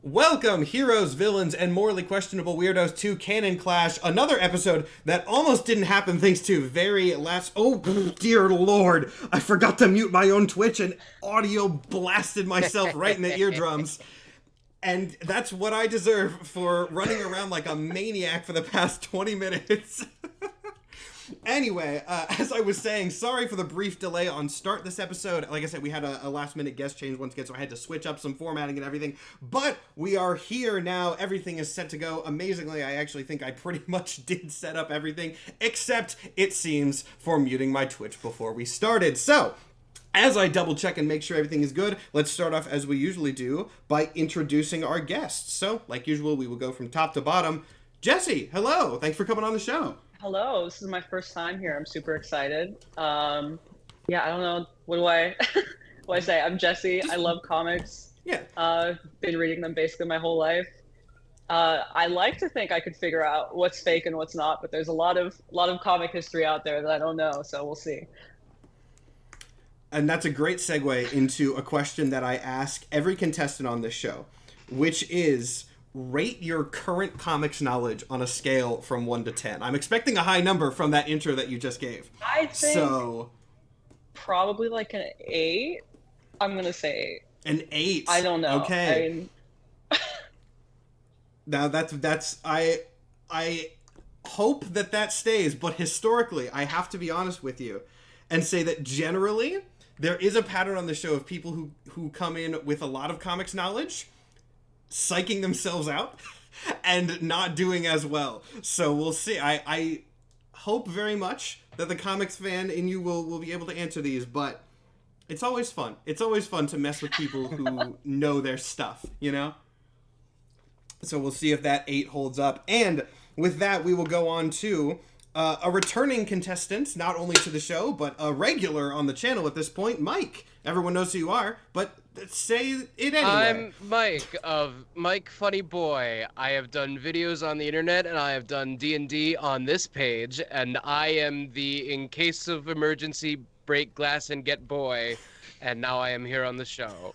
Welcome, heroes, villains, and morally questionable weirdos to Canon Clash, another episode that almost didn't happen thanks to very last... Oh, dear lord, I forgot to mute my own Twitch and audio blasted myself right in the eardrums. And that's what I deserve for running around like a maniac for the past 20 minutes. Anyway, as I was saying, sorry for the brief delay on start this episode. Like I said, we had a last-minute guest change once again, so I had to switch up some formatting and everything. But we are here now. Everything is set to go. Amazingly, I actually think I pretty much did set up everything, except, it seems, for muting my Twitch before we started. So, as I double-check and make sure everything is good, let's start off as we usually do by introducing our guests. So, like usual, we will go from top to bottom. Jesse, hello. Thanks for coming on the show. Hello, this is my first time here. I'm super excited. Yeah, I don't know. What do I what do I say? I'm Jesse. I love comics. Yeah. Been reading them basically my whole life. I like to think I could figure out what's fake and what's not, but there's a lot of comic history out there that I don't know, so we'll see. And that's a great segue into a question that I ask every contestant on this show, which is, rate your current comics knowledge on a scale from 1 to 10. I'm expecting a high number from that intro that you just gave. I think probably like an 8. I'm going to say 8. An 8? I don't know. Okay. Now that's I hope that stays, but historically, I have to be honest with you and say that generally there is a pattern on the show of people who come in with a lot of comics knowledge psyching themselves out and not doing as well. So we'll see. I hope very much that the comics fan in you will be able to answer these, but it's always fun. It's always fun to mess with people who know their stuff, you know? So we'll see if that 8 holds up. And with that, we will go on to a returning contestant, not only to the show, but a regular on the channel at this point, Mike. Everyone knows who you are, but say it anyway. I'm Mike of Mike Funny Boy. I have done videos on the internet, and I have done D&D on this page, and I am the in case of emergency break glass and get boy, and now I am here on the show.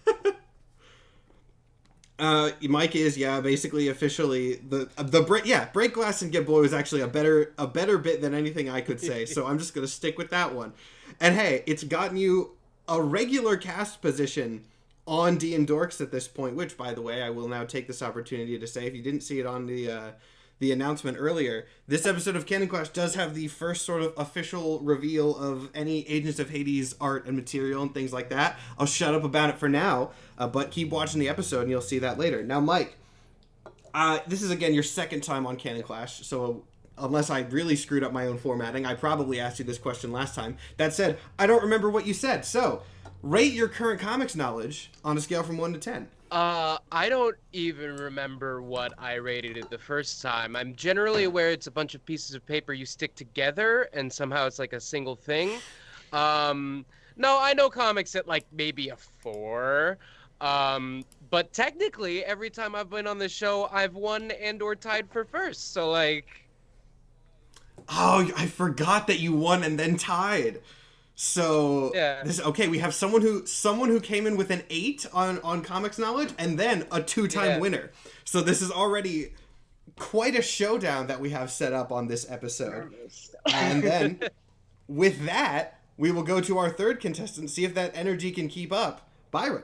Mike is basically officially the break glass and get boy was actually a better bit than anything I could say, so I'm just gonna stick with that one. And hey, it's gotten you a regular cast position on DnDorks at this point, which, by the way, I will now take this opportunity to say, if you didn't see it on the announcement earlier, this episode of Canon Clash does have the first sort of official reveal of any Agents of Hades art and material and things like that. I'll shut up about it for now, but keep watching the episode and you'll see that later. Now, Mike, this is, again, your second time on Canon Clash, so unless I really screwed up my own formatting, I probably asked you this question last time. That said, I don't remember what you said, so rate your current comics knowledge on a scale from 1 to 10. I don't even remember what I rated it the first time. I'm generally aware it's a bunch of pieces of paper you stick together, and somehow it's like a single thing. No, I know comics at like maybe a 4. But technically, every time I've been on the show, I've won and or tied for first. So like... Oh, I forgot that you won and then tied. So yeah. Okay, we have someone who came in with an 8 on comics knowledge and then a 2-time winner. So this is already quite a showdown that we have set up on this episode. And then with that, we will go to our third contestant, see if that energy can keep up. Byron.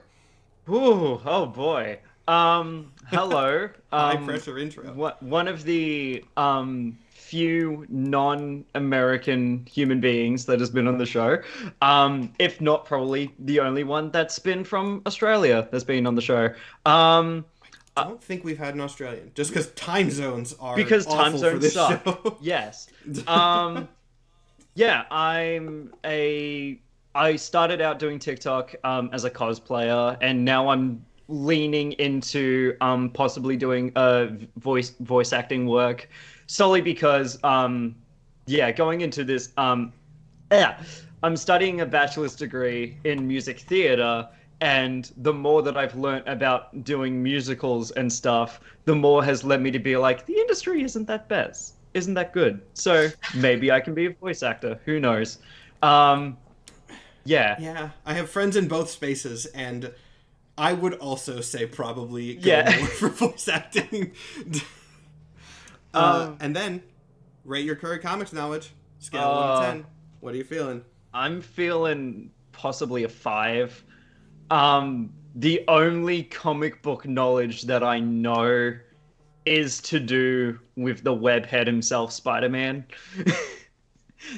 Ooh, oh boy. Hello. High pressure intro. One of the few non-American human beings that has been on the show, if not probably the only one that's been from Australia that's been on the show. I don't think we've had an Australian, just because time zones are because awful time zones for this suck. show. Yes. Yeah, I started out doing TikTok as a cosplayer, and now I'm leaning into possibly doing voice acting work, solely because going into this I'm studying a bachelor's degree in music theater, and the more that I've learnt about doing musicals and stuff, the more has led me to be like, the industry isn't that good, so maybe I can be a voice actor, who knows. Yeah, I have friends in both spaces, and I would also say probably go Yeah. more for voice acting. And then, rate your current comics knowledge. Scale of 1 to 10. What are you feeling? I'm feeling possibly a 5. The only comic book knowledge that I know is to do with the webhead himself, Spider-Man.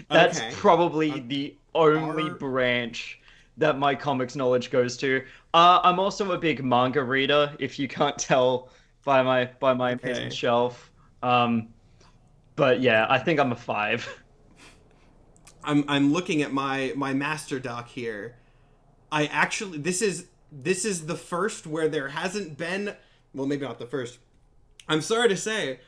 That's Okay. probably the only branch that my comics knowledge goes to. I'm also a big manga reader, if you can't tell by my amazing shelf. But yeah, I think I'm a 5. I'm looking at my master doc here. I actually this is the first where there hasn't been, well, maybe not the first. I'm sorry to say,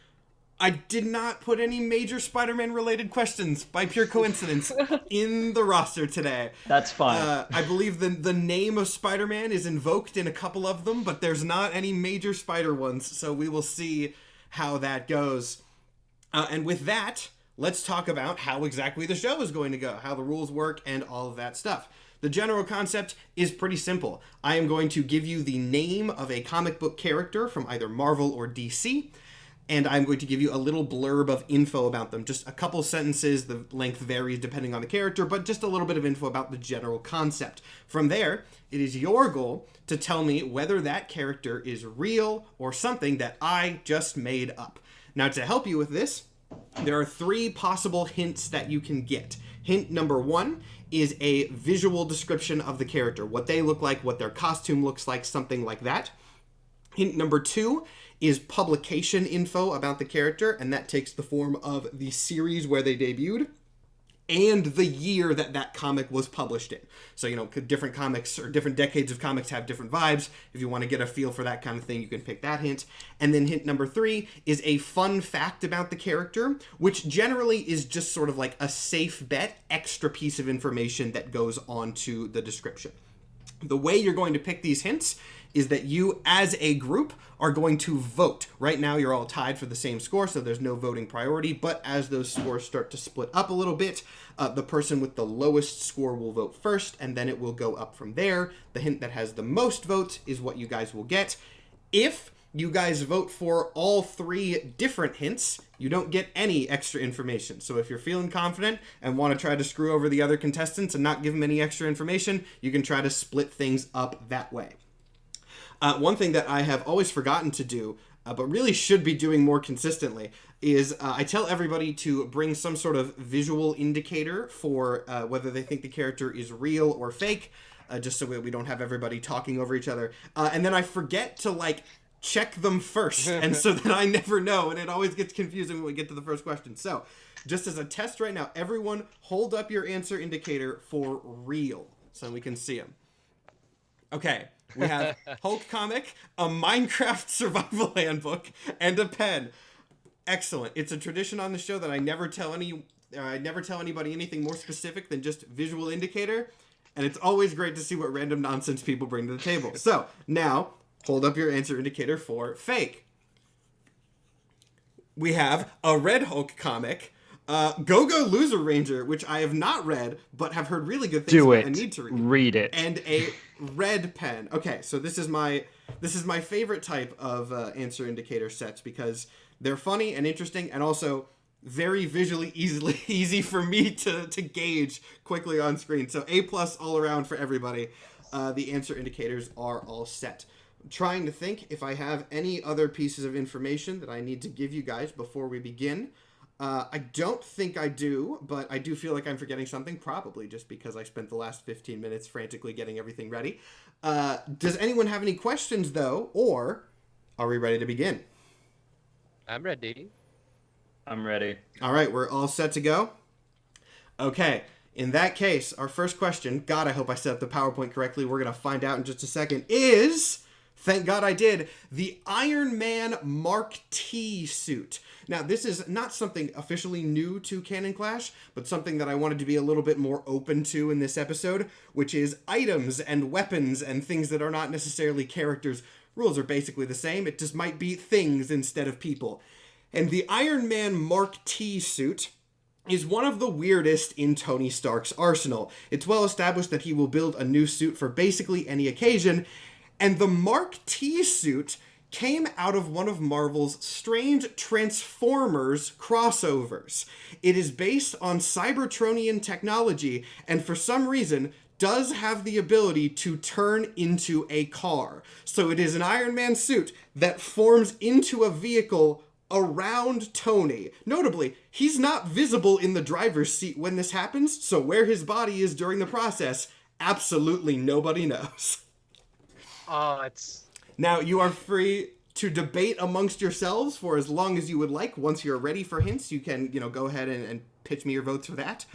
I did not put any major Spider-Man related questions by pure coincidence in the roster today. That's fine. I believe the name of Spider-Man is invoked in a couple of them, but there's not any major spider ones, so we will see how that goes. And with that, let's talk about how exactly the show is going to go, how the rules work, and all of that stuff. The general concept is pretty simple. I am going to give you the name of a comic book character from either Marvel or DC, and I'm going to give you a little blurb of info about them. Just a couple sentences, the length varies depending on the character, but just a little bit of info about the general concept. From there, it is your goal to tell me whether that character is real or something that I just made up. Now, to help you with this, there are 3 possible hints that you can get. Hint number 1 is a visual description of the character, what they look like, what their costume looks like, something like that. Hint number 2 is publication info about the character, and that takes the form of the series where they debuted and the year that that comic was published in. So, different comics or different decades of comics have different vibes. If you want to get a feel for that kind of thing, you can pick that hint. And then hint number 3 is a fun fact about the character, which generally is just sort of like a safe bet, extra piece of information that goes onto the description. The way you're going to pick these hints is that you, as a group, are going to vote. Right now, you're all tied for the same score, so there's no voting priority, but as those scores start to split up a little bit, the person with the lowest score will vote first, and then it will go up from there. The hint that has the most votes is what you guys will get. If you guys vote for all 3 different hints, you don't get any extra information. So if you're feeling confident and want to try to screw over the other contestants and not give them any extra information, you can try to split things up that way. One thing that I have always forgotten to do, but really should be doing more consistently, is I tell everybody to bring some sort of visual indicator for whether they think the character is real or fake, just so we don't have everybody talking over each other. And then I forget to, check them first, and so that I never know, and it always gets confusing when we get to the first question. So, just as a test right now, everyone hold up your answer indicator for real, so we can see them. Okay, we have Hulk comic, a Minecraft survival handbook, and a pen. Excellent. It's a tradition on the show that I never tell anybody anything more specific than just visual indicator, and it's always great to see what random nonsense people bring to the table. So, now, hold up your answer indicator for fake. We have a Red Hulk comic, Go-Go Loser Ranger, which I have not read, but have heard really good things about and need to read. Read it. And a red pen. Okay, so this is my favorite type of answer indicator sets because they're funny and interesting and also very visually easy for me to gauge quickly on screen. So A+ all around for everybody. The answer indicators are all set. I'm trying to think if I have any other pieces of information that I need to give you guys before we begin. I don't think I do, but I do feel like I'm forgetting something, probably just because I spent the last 15 minutes frantically getting everything ready. Does anyone have any questions, though, or are we ready to begin? I'm ready. I'm ready. All right, we're all set to go? Okay, in that case, our first question, God, I hope I set up the PowerPoint correctly, we're going to find out in just a second, is... Thank God I did. The Iron Man Mark T suit. Now, this is not something officially new to Canon Clash, but something that I wanted to be a little bit more open to in this episode, which is items and weapons and things that are not necessarily characters. Rules are basically the same. It just might be things instead of people. And the Iron Man Mark T suit is one of the weirdest in Tony Stark's arsenal. It's well established that he will build a new suit for basically any occasion, And the Mark T suit came out of one of Marvel's strange Transformers crossovers. It is based on Cybertronian technology, and for some reason does have the ability to turn into a car. So it is an Iron Man suit that forms into a vehicle around Tony. Notably, he's not visible in the driver's seat when this happens, so where his body is during the process, absolutely nobody knows. It's... Now, you are free to debate amongst yourselves for as long as you would like. Once you're ready for hints, you can, go ahead and pitch me your votes for that.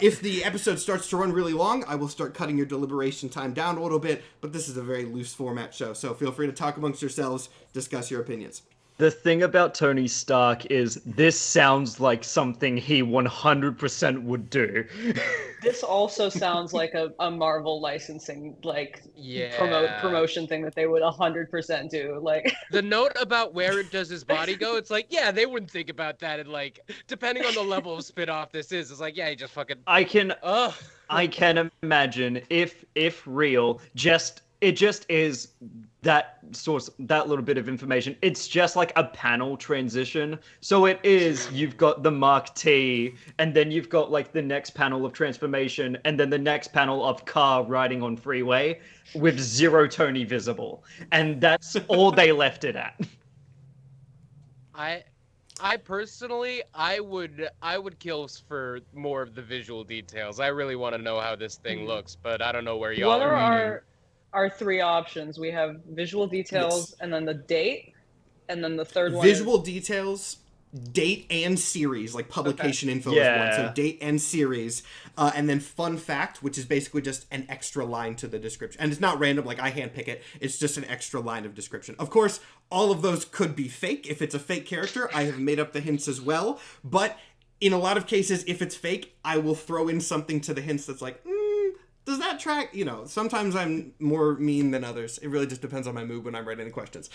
If the episode starts to run really long, I will start cutting your deliberation time down a little bit, but this is a very loose format show, so feel free to talk amongst yourselves, discuss your opinions. The thing about Tony Stark is this sounds like something he 100% would do. This also sounds like a Marvel licensing, promotion thing that they would 100% do. Like the note about where does his body go, it's like, yeah, they wouldn't think about that. And like, depending on the level of spin-off this is, it's like, yeah, he just fucking... I can imagine if real, it just is that little bit of information. It's just like a panel transition. So it is, you've got the Mark T, and then you've got like the next panel of transformation, and then the next panel of car riding on freeway with zero Tony visible. And that's all they left it at. I personally, I would kill for more of the visual details. I really want to know how this thing looks, but I don't know where y'all what are. are our three options? We have visual details, and then the date, and then the third one. Visual details, date, and series, like publication info is one. So date and series, and then fun fact, which is basically just an extra line to the description. And it's not random, like I handpick it. It's just an extra line of description. Of course, all of those could be fake. If it's a fake character, I have made up the hints as well. But in a lot of cases, if it's fake, I will throw in something to the hints that's like, does that track? Sometimes I'm more mean than others. It really just depends on my mood when I'm writing the questions.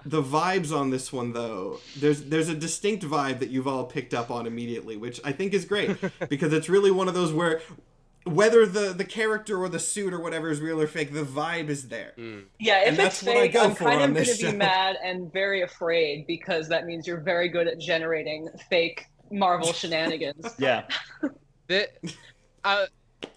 The vibes on this one, though, there's a distinct vibe that you've all picked up on immediately, which I think is great, because it's really one of those where whether the character or the suit or whatever is real or fake, the vibe is there. Yeah, if it's fake, I'm kind of going to show. be mad and very afraid, because that means you're very good at generating fake Marvel shenanigans. Yeah.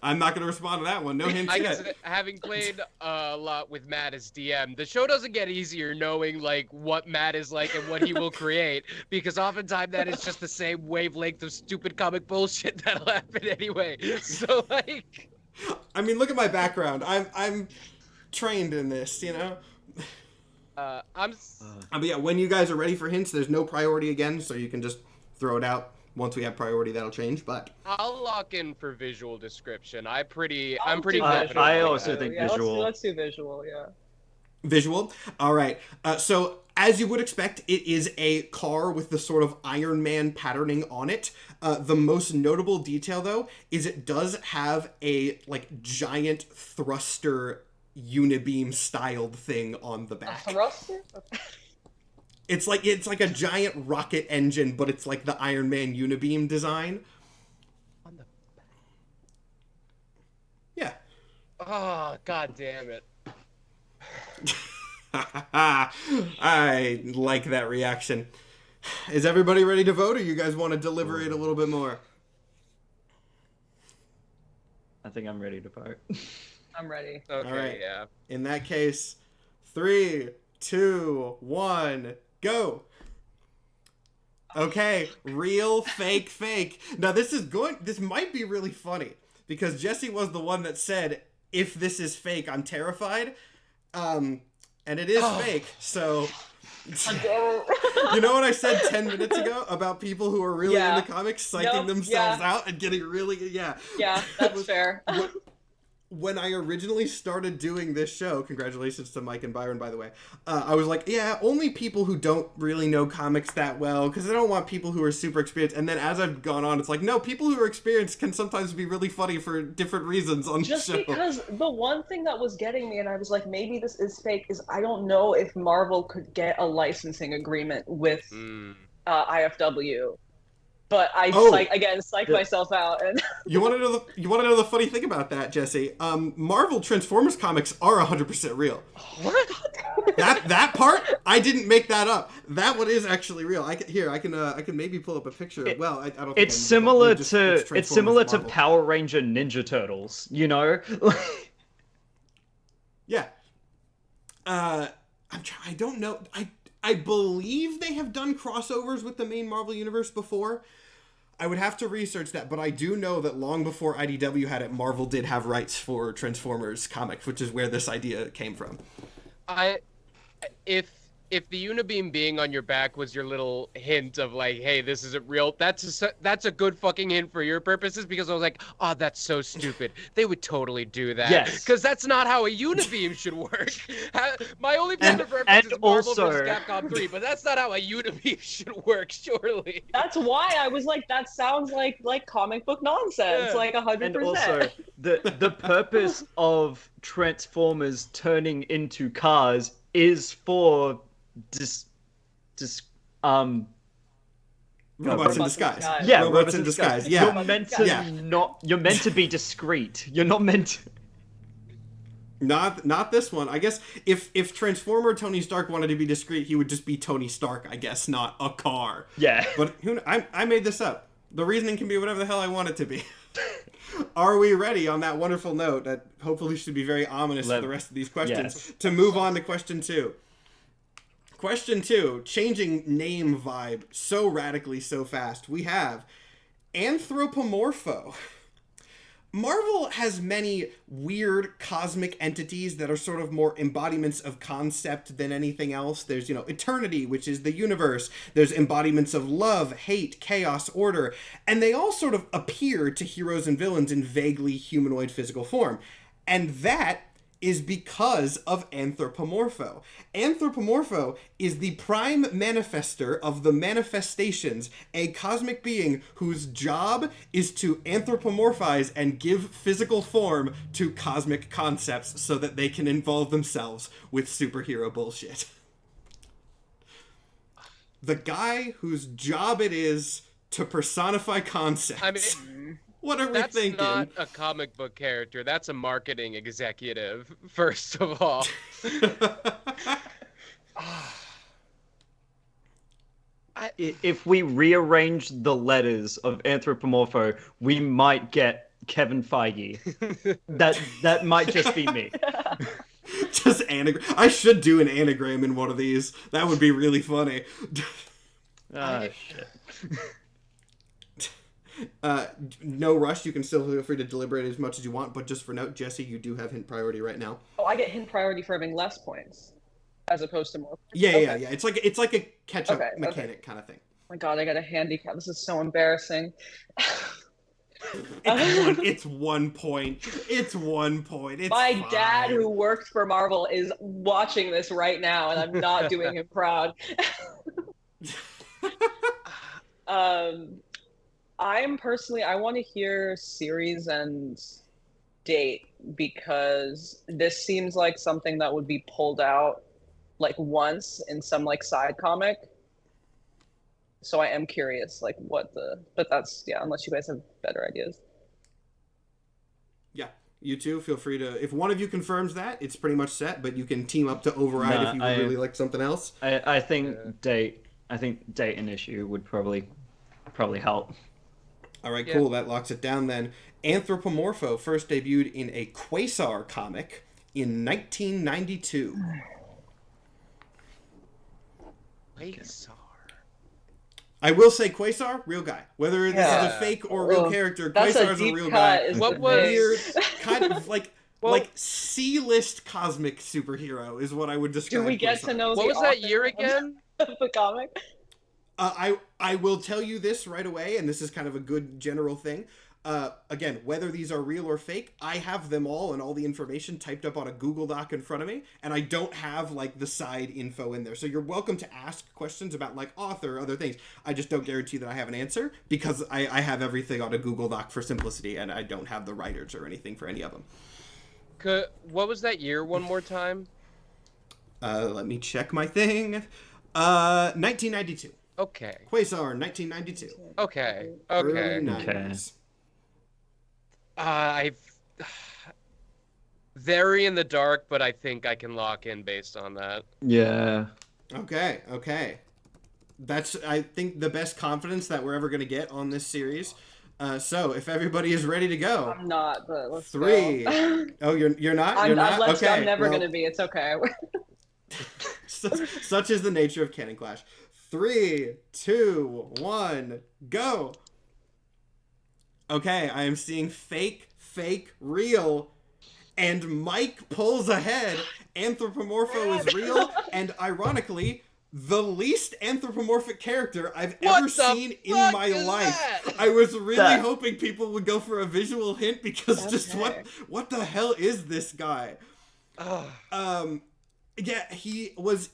I'm not going to respond to that one. No hints yet. Guess, having played a lot with Matt as DM, the show doesn't get easier knowing like what Matt is like and what he will create, because oftentimes that is just the same wavelength of stupid comic bullshit that'll happen anyway. So like, I mean, look at my background. I'm trained in this, But yeah, when you guys are ready for hints, there's no priority again, so you can just throw it out. Once we have priority, that'll change, but... I'll lock in for visual description. I'm pretty confident. I also think visual. Let's do visual, yeah. Visual? All right. So, as you would expect, it is a car with the sort of Iron Man patterning on it. The most notable detail, though, is it does have a, giant thruster unibeam-styled thing on the back. A thruster? It's like a giant rocket engine, but it's like the Iron Man unibeam design. On the back. Yeah. Oh, god damn it. I like that reaction. Is everybody ready to vote, or you guys want to deliberate a little bit more? I think I'm ready to vote. I'm ready. Okay, All right. yeah. In that case, 3, 2, 1... Go. Okay, real, fake. Now this might be really funny, because Jesse was the one that said, if this is fake, I'm terrified. And it is fake, so... You know what I said 10 minutes ago about people who are really into comics psyching themselves out and getting really... Yeah, that's fair. When I originally started doing this show, congratulations to Mike and Byron, by the way, I was like, yeah, only people who don't really know comics that well, because I don't want people who are super experienced. And then as I've gone on, it's like, no, people who are experienced can sometimes be really funny for different reasons on the show. Just because the one thing that was getting me, and I was like, maybe this is fake, is I don't know if Marvel could get a licensing agreement with IFW. but I Oh. psyched myself out. And You want to know the funny thing about that, Jesse? Marvel Transformers comics are 100% real. What? That part, I didn't make that up. That one is actually real. I can maybe pull up a picture. Well, I don't. It's similar to Power Ranger Ninja Turtles, you know? Yeah. I don't know. I believe they have done crossovers with the main Marvel universe before. I would have to research that, but I do know that long before IDW had it, Marvel did have rights for Transformers comics, which is where this idea came from. If the unibeam being on your back was your little hint of like, hey, this isn't real, that's a good fucking hint for your purposes, because I was like, oh, that's so stupid. They would totally do that. Yes. Because that's not how a unibeam should work. My only point of reference is Marvel vs. Capcom 3, but that's not how a unibeam should work, surely. that's why I was like, that sounds like comic book nonsense, Yeah. like 100%. And also, the purpose of Transformers turning into cars is for Robots in disguise. yeah, robots in disguise. Yeah. You're meant to be discreet. You're not meant to... Not this one. I guess if Transformer Tony Stark wanted to be discreet, he would just be Tony Stark, I guess, not a car. Yeah. But I made this up. The reasoning can be whatever the hell I want it to be. Are we ready on that wonderful note that hopefully should be very ominous for the rest of these questions to move on to question 2? Question 2, changing name vibe so radically so fast. We have Anthropomorpho. Marvel has many weird cosmic entities that are sort of more embodiments of concept than anything else. There's, eternity, which is the universe. There's embodiments of love, hate, chaos, order. And they all sort of appear to heroes and villains in vaguely humanoid physical form. And that is because of Anthropomorpho. Anthropomorpho is the prime manifester of the manifestations, a cosmic being whose job is to anthropomorphize and give physical form to cosmic concepts so that they can involve themselves with superhero bullshit. The guy whose job it is to personify concepts. I mean, what are we that's thinking? not a comic book character. That's a marketing executive, first of all. If we rearrange the letters of Anthropomorpho, we might get Kevin Feige. That might just be me. Just anagram. I should do an anagram in one of these. That would be really funny. Shit. No rush. You can still feel free to deliberate as much as you want, but just for note, Jesse, you do have hint priority right now. Oh, I get hint priority for having less points, as opposed to more points. Yeah. It's like a catch-up mechanic kind of thing. Oh my god, I got a handicap. This is so embarrassing. It's 1 point. It's 1 point. It's My fine. dad, who worked for Marvel, is watching this right now, and I'm not doing him proud. I want to hear series and date, because this seems like something that would be pulled out like once in some like side comic. So I am curious, like but that's, unless you guys have better ideas. Yeah, you two, feel free to, if one of you confirms that, it's pretty much set, but you can team up to override if you would really like something else. I think date and issue would probably help. All right, cool. That locks it down then. Anthropomorpho first debuted in a Quasar comic in 1992. Quasar. I will say Quasar, real guy. Whether this is a fake or real character, Quasar is a real guy. What was weird, kind of like C-list cosmic superhero is what I would describe. Do we get Quasar. to know What was that year again? The comic? I will tell you this right away, and this is kind of a good general thing. Again, whether these are real or fake, I have them all and all the information typed up on a Google Doc in front of me, and I don't have like the side info in there. So you're welcome to ask questions about like author or other things. I just don't guarantee that I have an answer because I have everything on a Google Doc for simplicity, and I don't have the writers or anything for any of them. What was that year one more time? Let me check my thing. 1992. Okay. Quasar, 1992. Okay. Early Okay. 90s. I've very in the dark, but I think I can lock in based on that. Yeah. Okay, okay. That's, I think, the best confidence that we're ever going to get on this series. So, if everybody is ready to go. I'm not, but let's 3. go. Oh, you're not? I'm, You're not? Okay. I'm never well, going to be. It's okay. such is the nature of Canon Clash. 3, 2, 1, go. Okay, I am seeing fake, real, and Mike pulls ahead. Anthropomorpho is real, and ironically, the least anthropomorphic character I've ever seen in my life. That? I was really hoping people would go for a visual hint because just Okay. what the hell is this guy? Ugh. Yeah, he was.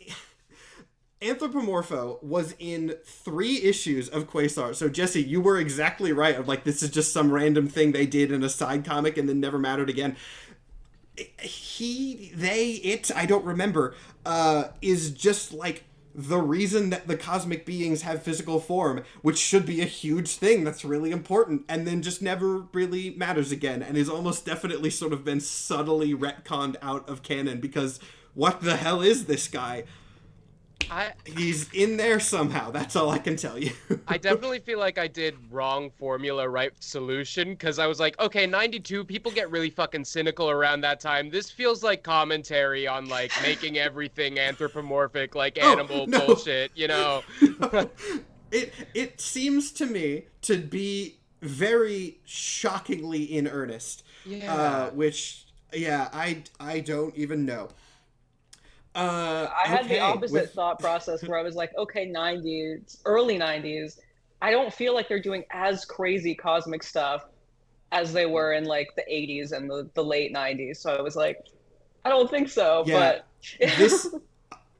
Anthropomorpho was in 3 issues of Quasar. So Jesse, you were exactly right. Of like, this is just some random thing they did in a side comic and then never mattered again. I don't remember, is just like the reason that the cosmic beings have physical form, which should be a huge thing that's really important, and then just never really matters again, and is almost definitely sort of been subtly retconned out of canon, because what the hell is this guy? He's in there somehow. That's all I can tell you. I definitely feel like I did wrong formula, right solution, because I was like, okay, 92, people get really fucking cynical around that time. This feels like commentary on, like, making everything anthropomorphic, like animal bullshit, you know? No. It seems to me to be very shockingly in earnest. Yeah. Which, yeah, I don't even know. I had the opposite thought process where I was like, okay, 90s, early 90s, I don't feel like they're doing as crazy cosmic stuff as they were in like the 80s and the late 90s. So I was like, I don't think so. Yeah, but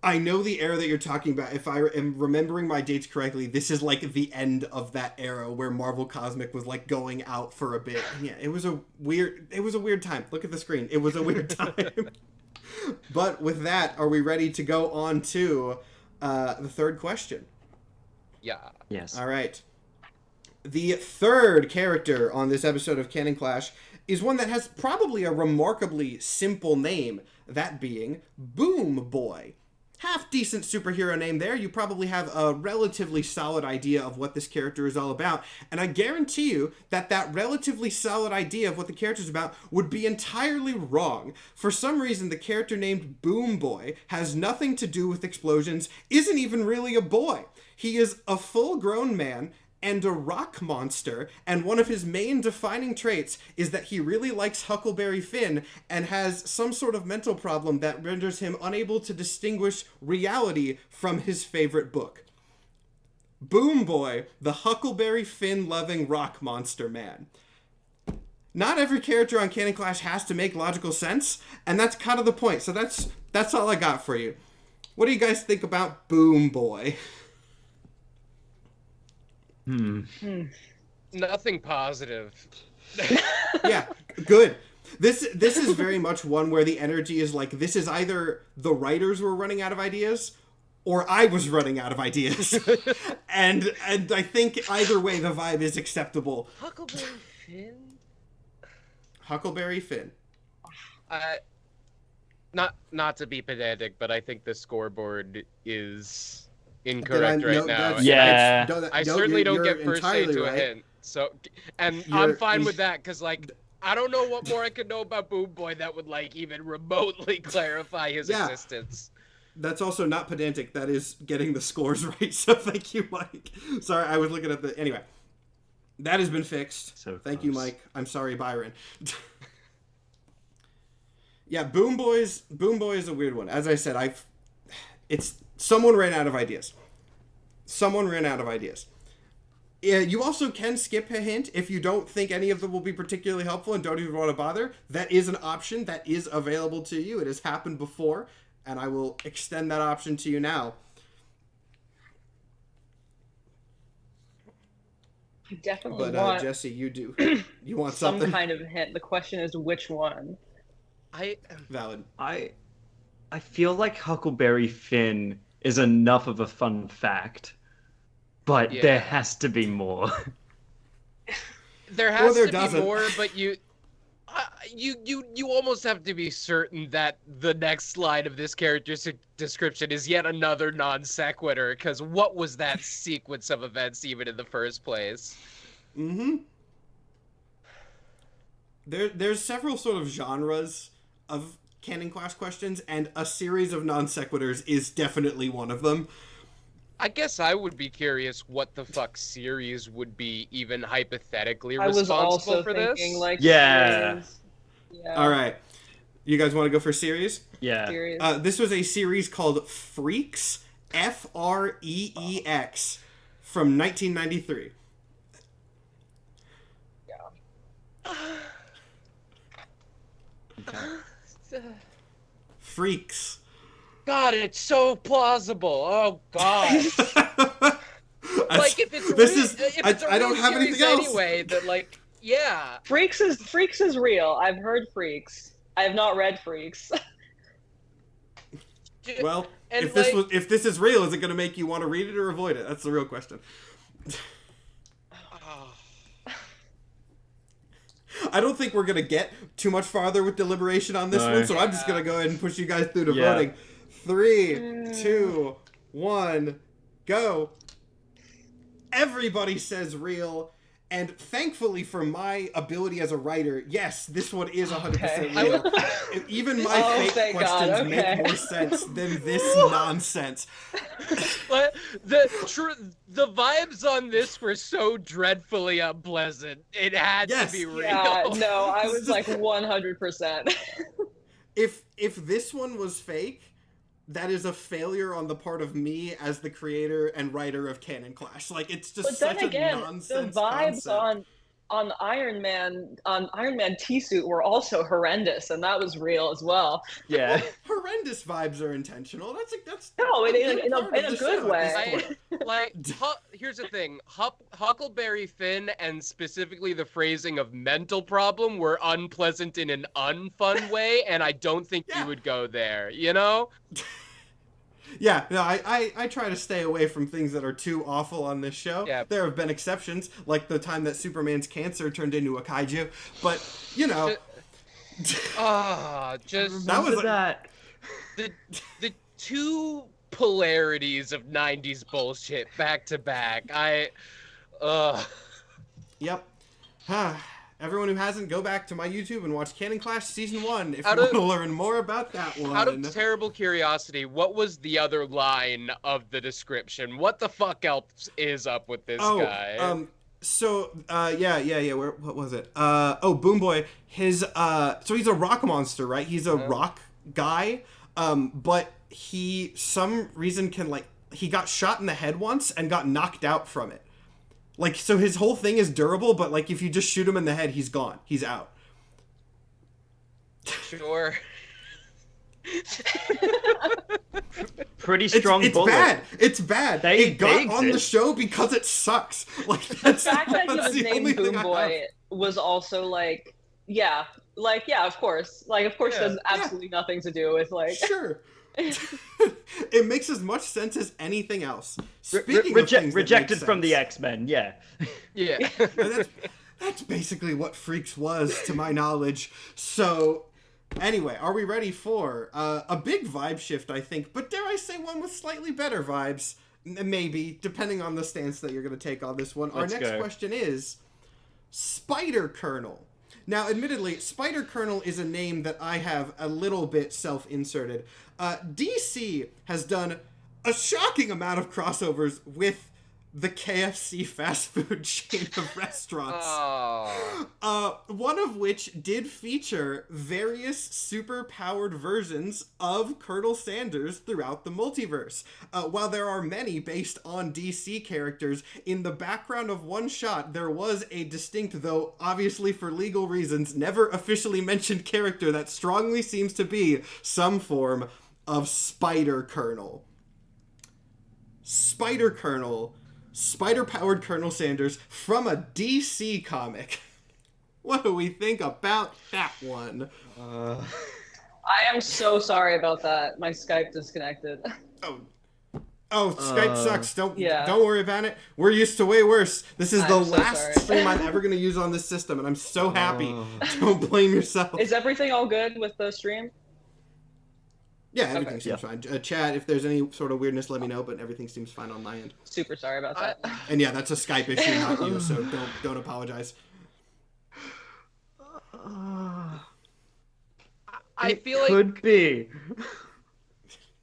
I know the era that you're talking about. If I am remembering my dates correctly, this is like the end of that era where Marvel Cosmic was like going out for a bit. And yeah, it was a weird time. Look at the screen. It was a weird time. But with that, are we ready to go on to the third question? Yeah. Yes. All right. The third character on this episode of Canon Clash is one that has probably a remarkably simple name, that being Boom Boy. Half-decent superhero name there. You probably have a relatively solid idea of what this character is all about. And I guarantee you that that relatively solid idea of what the character is about would be entirely wrong. For some reason, the character named Boom Boy has nothing to do with explosions, isn't even really a boy. He is a full-grown man and a rock monster, and one of his main defining traits is that he really likes Huckleberry Finn and has some sort of mental problem that renders him unable to distinguish reality from his favorite book. Boom Boy, the Huckleberry Finn loving rock monster man. Not every character on Canon Clash has to make logical sense, and that's kind of the point. So that's all I got for you. What do you guys think about Boom Boy? Nothing positive. Yeah, good. This is very much one where the energy is like, this is either the writers were running out of ideas or I was running out of ideas. and I think either way the vibe is acceptable. Huckleberry Finn? Huckleberry Finn. Not to be pedantic, but I think the scoreboard is incorrect right now. Yeah. I certainly don't you're get first aid to a hint. So, and I'm fine with that, because, like, I don't know what more I could know about Boom Boy that would, like, even remotely clarify his existence. That's also not pedantic. That is getting the scores right. So thank you, Mike. Sorry, I was looking at the... Anyway, that has been fixed. So thank you, Mike. I'm sorry, Byron. Yeah, Boom Boy is a weird one. As I said, someone ran out of ideas. Yeah, you also can skip a hint if you don't think any of them will be particularly helpful and don't even want to bother. That is an option that is available to you. It has happened before, and I will extend that option to you now. I definitely But want Jesse, you do. You want some something? kind of hint. The question is which one. Valid. I feel like Huckleberry Finn is enough of a fun fact but Yeah. there has to be more. There has there to doesn't. be more, but you almost have to be certain that the next line of this character's description is yet another non sequitur, because what was that sequence of events even in the first place? Mm-hmm. There's several sort of genres of Canon Clash questions, and a series of non sequiturs is definitely one of them. I guess I would be curious what the fuck series would be even hypothetically I was responsible also for thinking this. like Yeah. series. Yeah. All right, you guys want to go for series? Yeah. Series. This was a series called Freaks, Freex, from 1993. Freaks. God, it's so plausible. Oh God. Like if it's This real, is if I, it's a I don't real have series anything else. anyway. That like yeah. Freaks is real. I've heard Freaks. I have not read Freaks. Well, And, if this is real, is it going to make you want to read it or avoid it? That's the real question. Oh. I don't think we're going to get too much farther with deliberation on this No. one, so I'm just going to go ahead and push you guys through to Yeah. voting. 3, 2, 1, go. Everybody says real, and thankfully for my ability as a writer, yes, this one is 100% Okay. real. Even my Oh, fake thank questions God, okay. make more sense than this nonsense. But the vibes on this were so dreadfully unpleasant. It had Yes. to be real. Yeah, no, I was like 100%. If this one was fake, that is a failure on the part of me as the creator and writer of Canon Clash. Like, it's just But then such again, a the nonsense vibes concept. on Iron Man T-suit were also horrendous, and that was real as well. Yeah. Horrendous vibes are intentional. That's No, in good a part of the good show at this way. point. Here's the thing. Huckleberry Finn and specifically the phrasing of mental problem were unpleasant in an unfun way, and I don't think Yeah. you would go there, you know? Yeah, no, I try to stay away from things that are too awful on this show. Yeah. There have been exceptions, like the time that Superman's cancer turned into a kaiju. But, you know, Just That was Remember that. the two polarities of 90s bullshit back to back. yep. Everyone who hasn't, go back to my YouTube and watch Canon Clash Season 1 if you Out want of- to learn more about that one. Out of terrible curiosity, what was the other line of the description? What the fuck else is up with this guy? What was it? Boom Boy. So he's a rock monster, right? He's a rock guy. But some reason he got shot in the head once and got knocked out from it. Like, so his whole thing is durable, but like if you just shoot him in the head, he's gone. He's out. Sure. Pretty strong It's bullet. bad. It's bad. They It got on the exist. show because it sucks. Like, The that's, fact that he that's was the only named thing Boom I have. Boy was also like, yeah, of course. Like, of course, Yeah. there's absolutely nothing to do with like. Sure. It makes as much sense as anything else. Speaking of things that Rejected make from the sense, X-Men, yeah. Yeah. that's basically what Freaks was, to my knowledge. So, anyway, are we ready for a big vibe shift, I think, but dare I say one with slightly better vibes? Maybe, depending on the stance that you're going to take on this one. Let's Our next go. question is Spider Colonel. Now, admittedly, Spider Colonel is a name that I have a little bit self-inserted. DC has done a shocking amount of crossovers with the KFC fast food chain of restaurants. One of which did feature various super-powered versions of Colonel Sanders throughout the multiverse. While there are many based on DC characters, in the background of one shot, there was a distinct, though obviously for legal reasons, never officially mentioned character that strongly seems to be some form of Spider Colonel. Spider Colonel. Spider-powered Colonel Sanders from a DC comic. What do we think about that one? I am so sorry about that. My Skype disconnected. Oh, Skype sucks. Don't worry about it. We're used to way worse. This is the last stream I'm ever going to use on this system, and I'm so happy. Don't blame yourself. Is everything all good with the stream? Yeah, everything seems fine. Chat, if there's any sort of weirdness, let me know, but everything seems fine on my end. Super sorry about that. And yeah, that's a Skype issue, not you, so don't apologize. I feel like could be.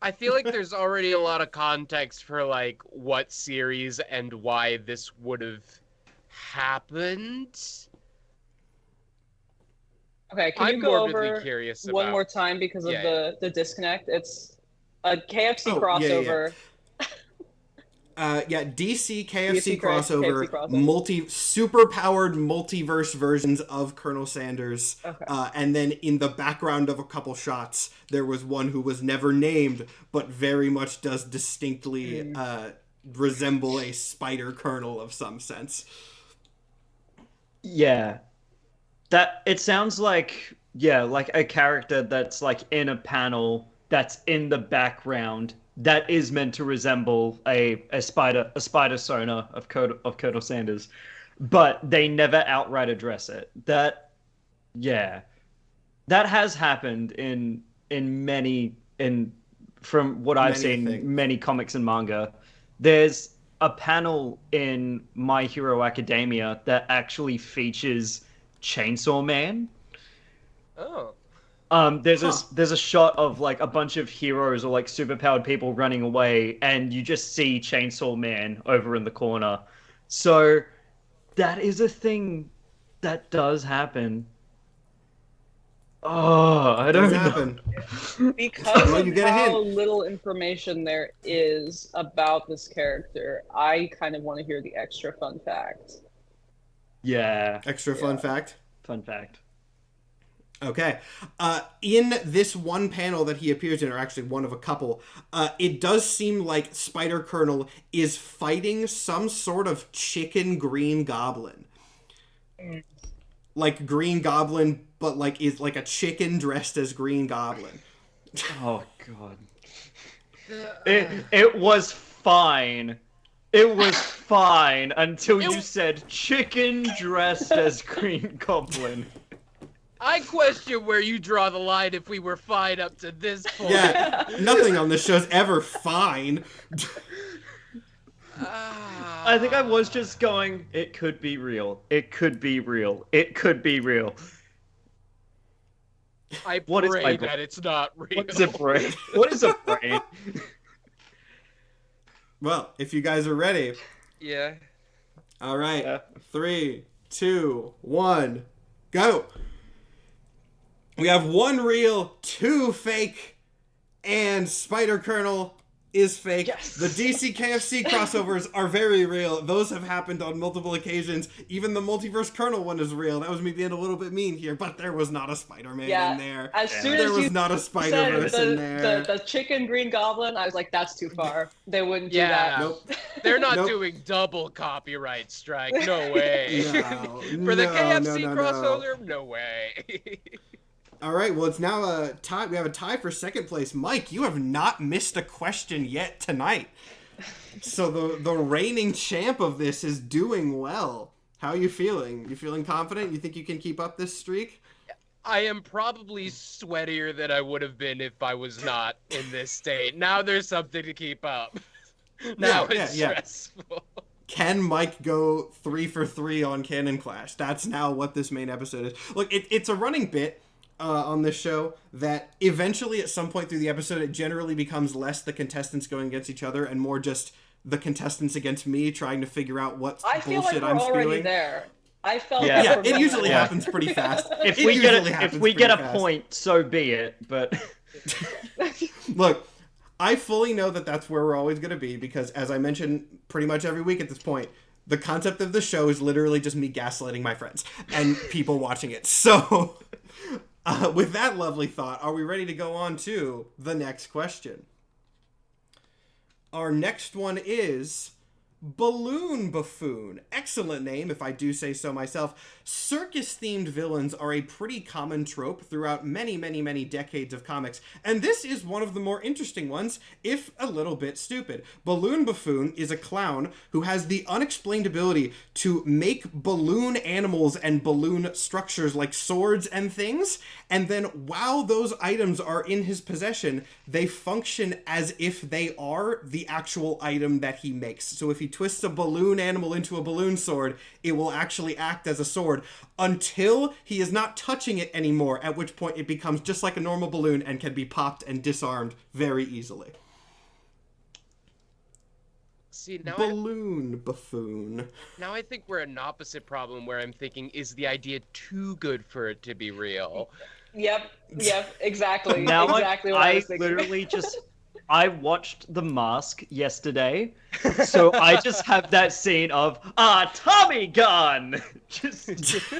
I feel like there's already a lot of context for like what series and why this would have happened. Okay, can you go over one more time because of the disconnect? It's a KFC crossover. DC KFC crossover, super-powered multiverse versions of Colonel Sanders. Okay. And then in the background of a couple shots, there was one who was never named, but very much does distinctly resemble a spider colonel of some sense. Yeah. That, it sounds like, like a character that's like in a panel that's in the background that is meant to resemble a spider persona of Colonel Sanders, but they never outright address it. That has happened in from what I've seen, many comics and manga. There's a panel in My Hero Academia that actually features Chainsaw Man. Oh. There's a shot of like a bunch of heroes or like superpowered people running away, and you just see Chainsaw Man over in the corner. So that is a thing that does happen. Oh, I don't happen. Because of how little information there is about this character, I kind of want to hear the extra fun fact. Yeah. Extra fun fact? Fun fact. Okay. In this one panel that he appears in, or actually one of a couple, it does seem like Spider Colonel is fighting some sort of chicken Green Goblin. Like Green Goblin, but like is like a chicken dressed as Green Goblin. Oh god. It was fine. It was fine until you said chicken dressed as Green Goblin. I question where you draw the line if we were fine up to this point. Yeah, nothing on this show's ever fine. I think I was just going, it could be real. It could be real. It could be real. I pray that it's not real. What is a brain? What is a brain? Well, if you guys are ready. Yeah. All right. Yeah. 3, 2, 1, go. We have 1 real, 2 fake, and Spider Colonel is fake. Yes. The DC KFC crossovers are very real. Those have happened on multiple occasions. Even the Multiverse Colonel one is real. That was me being a little bit mean here, but there was not a Spider-Man in there. As soon there as was not a Spider-Verse in there. The chicken Green Goblin, I was like, that's too far. They wouldn't do that. Nope. They're not doing double copyright strike. No way. For the KFC crossover, no way. All right, well, it's now a tie. We have a tie for second place. Mike, you have not missed a question yet tonight. So the reigning champ of this is doing well. How are you feeling? You feeling confident? You think you can keep up this streak? I am probably sweatier than I would have been if I was not in this state. Now there's something to keep up. Now it's stressful. Can Mike go 3 for 3 on Canon Clash? That's now what this main episode is. Look, it's a running bit on this show that eventually at some point through the episode it generally becomes less the contestants going against each other and more just the contestants against me trying to figure out what bullshit I'm spewing. Already there. I felt it usually happens pretty fast. If we get a point, so be it, but look, I fully know that that's where we're always going to be because as I mentioned pretty much every week at this point, the concept of the show is literally just me gaslighting my friends and people watching it. So with that lovely thought, are we ready to go on to the next question? Our next one is, Balloon Buffoon. Excellent name, if I do say so myself. Circus-themed villains are a pretty common trope throughout many, many, many decades of comics, and this is one of the more interesting ones, if a little bit stupid. Balloon Buffoon is a clown who has the unexplained ability to make balloon animals and balloon structures like swords and things, and then while those items are in his possession, they function as if they are the actual item that he makes. So if he twists a balloon animal into a balloon sword, it will actually act as a sword until he is not touching it anymore, at which point it becomes just like a normal balloon and can be popped and disarmed very easily. See, now Balloon Buffoon. Now I think we're an opposite problem where I'm thinking, is the idea too good for it to be real? Yep, exactly. Now exactly what I was I thinking. literally just I watched The Mask yesterday, so I just have that scene of Tommy gun. Just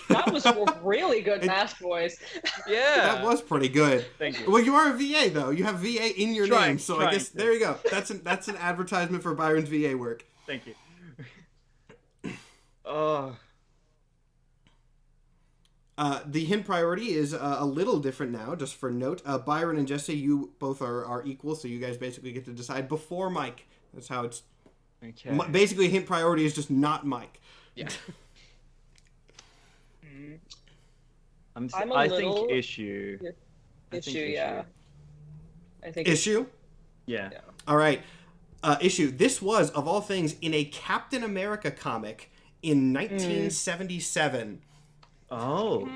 That was a really good mask voice. Yeah. That was pretty good. Thank you. Well, you are a VA though. You have VA in your Trying- name, so I trying guess to. there you go. That's an advertisement for Byron's VA work. Thank you. Oh. The hint priority is a little different now, just for note. Byron and Jesse, you both are equal, so you guys basically get to decide before Mike. That's how it's... Okay. Basically, hint priority is just not Mike. Yeah. I'm a I little- think issue. I think Issue, yeah. I think Issue? Yeah. All right. Issue. This was, of all things, in a Captain America comic in 1977. Oh.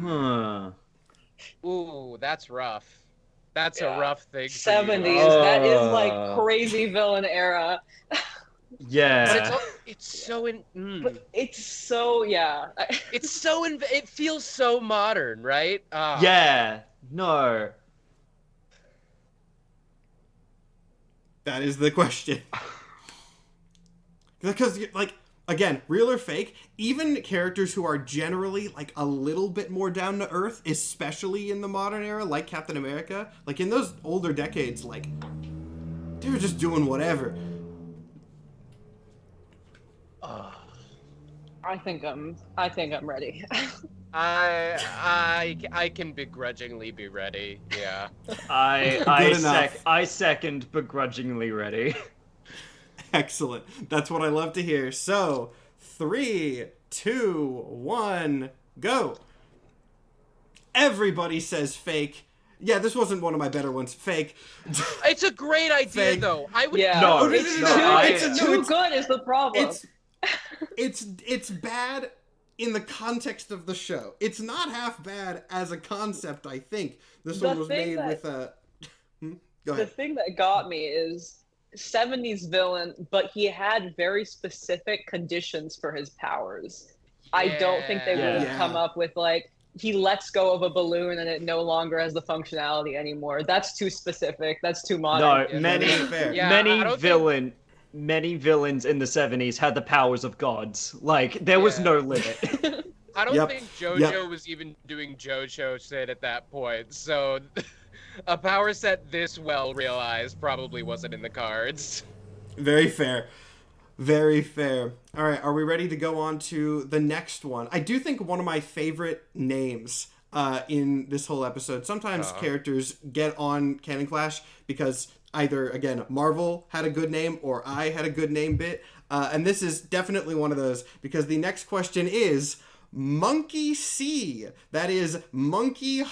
Huh. Ooh, that's rough. That's Yeah. a rough thing. 70s. For you. That is like crazy villain era. Yeah. But it's so in. But it's so, yeah. It's so in. It feels so modern, right? Yeah. No. That is the question. Because, like, again, real or fake, even characters who are generally, like, a little bit more down to earth, especially in the modern era, like Captain America, like, in those older decades, like, they were just doing whatever. I think I'm ready. I can begrudgingly be ready. Yeah. Good enough. I second begrudgingly ready. Excellent. That's what I love to hear. So, 3, 2, 1, go. Everybody says fake. Yeah, this wasn't one of my better ones. Fake. It's a great idea, Fake. though. I would. Yeah. No, it's no, too, I- it's too good is the problem. It's bad in the context of the show. It's not half bad as a concept, I think. This The one was thing made that- with a... Go The ahead. thing that got me is 70s villain, but he had very specific conditions for his powers. I don't think they would have Yeah. come up with like he lets go of a balloon and it no longer has the functionality anymore. That's too specific. That's too modern. No, Yeah, many that's fair. Yeah, I don't many villains in the 70s had the powers of gods. Like there was Yeah. no limit. I don't Yep. think JoJo Yep. was even doing JoJo shit at that point. So, a power set this well realized probably wasn't in the cards. Very fair. Very fair. All right, are we ready to go on to the next one? I do think one of my favorite names in this whole episode. Sometimes characters get on Canon Clash because either, again, Marvel had a good name or I had a good name bit. And this is definitely one of those because the next question is Monkey C. That is Monkey-C.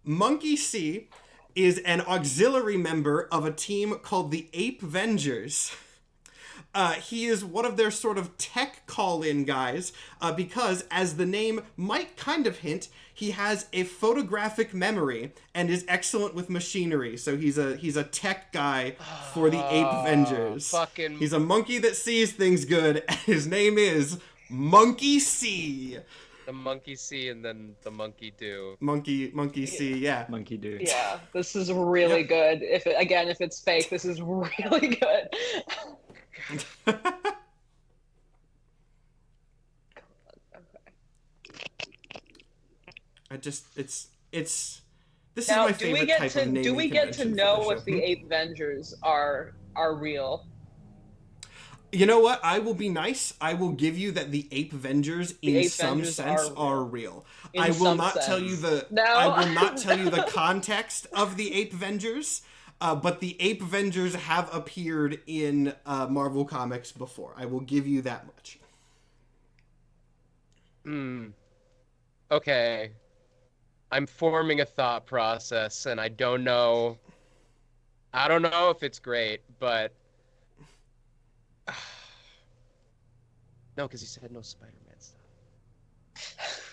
Monkey C is an auxiliary member of a team called the Ape Vengers. He is one of their sort of tech call-in guys because, as the name might kind of hint, he has a photographic memory and is excellent with machinery. So he's a tech guy for the Ape Vengers. fucking- He's a monkey that sees things good. And his name is Monkey C. The monkey see and then the monkey do. Monkey C. Yeah. Monkey dude. Yeah, this is really good. If it's fake, this is really good. This Now, is my favorite type of naming do we get to convention for know the if show. the Ape Vengers are real? You know what? I will be nice. I will give you that the Ape Vengers, in Ape some Vengers sense, are are real. In I will some not tell you sense. the. No. I will not tell you the context of the Ape Vengers. But the Ape Vengers have appeared in Marvel Comics before. I will give you that much. Okay. I'm forming a thought process, and I don't know if it's great, but no, because he said no Spider-Man stuff.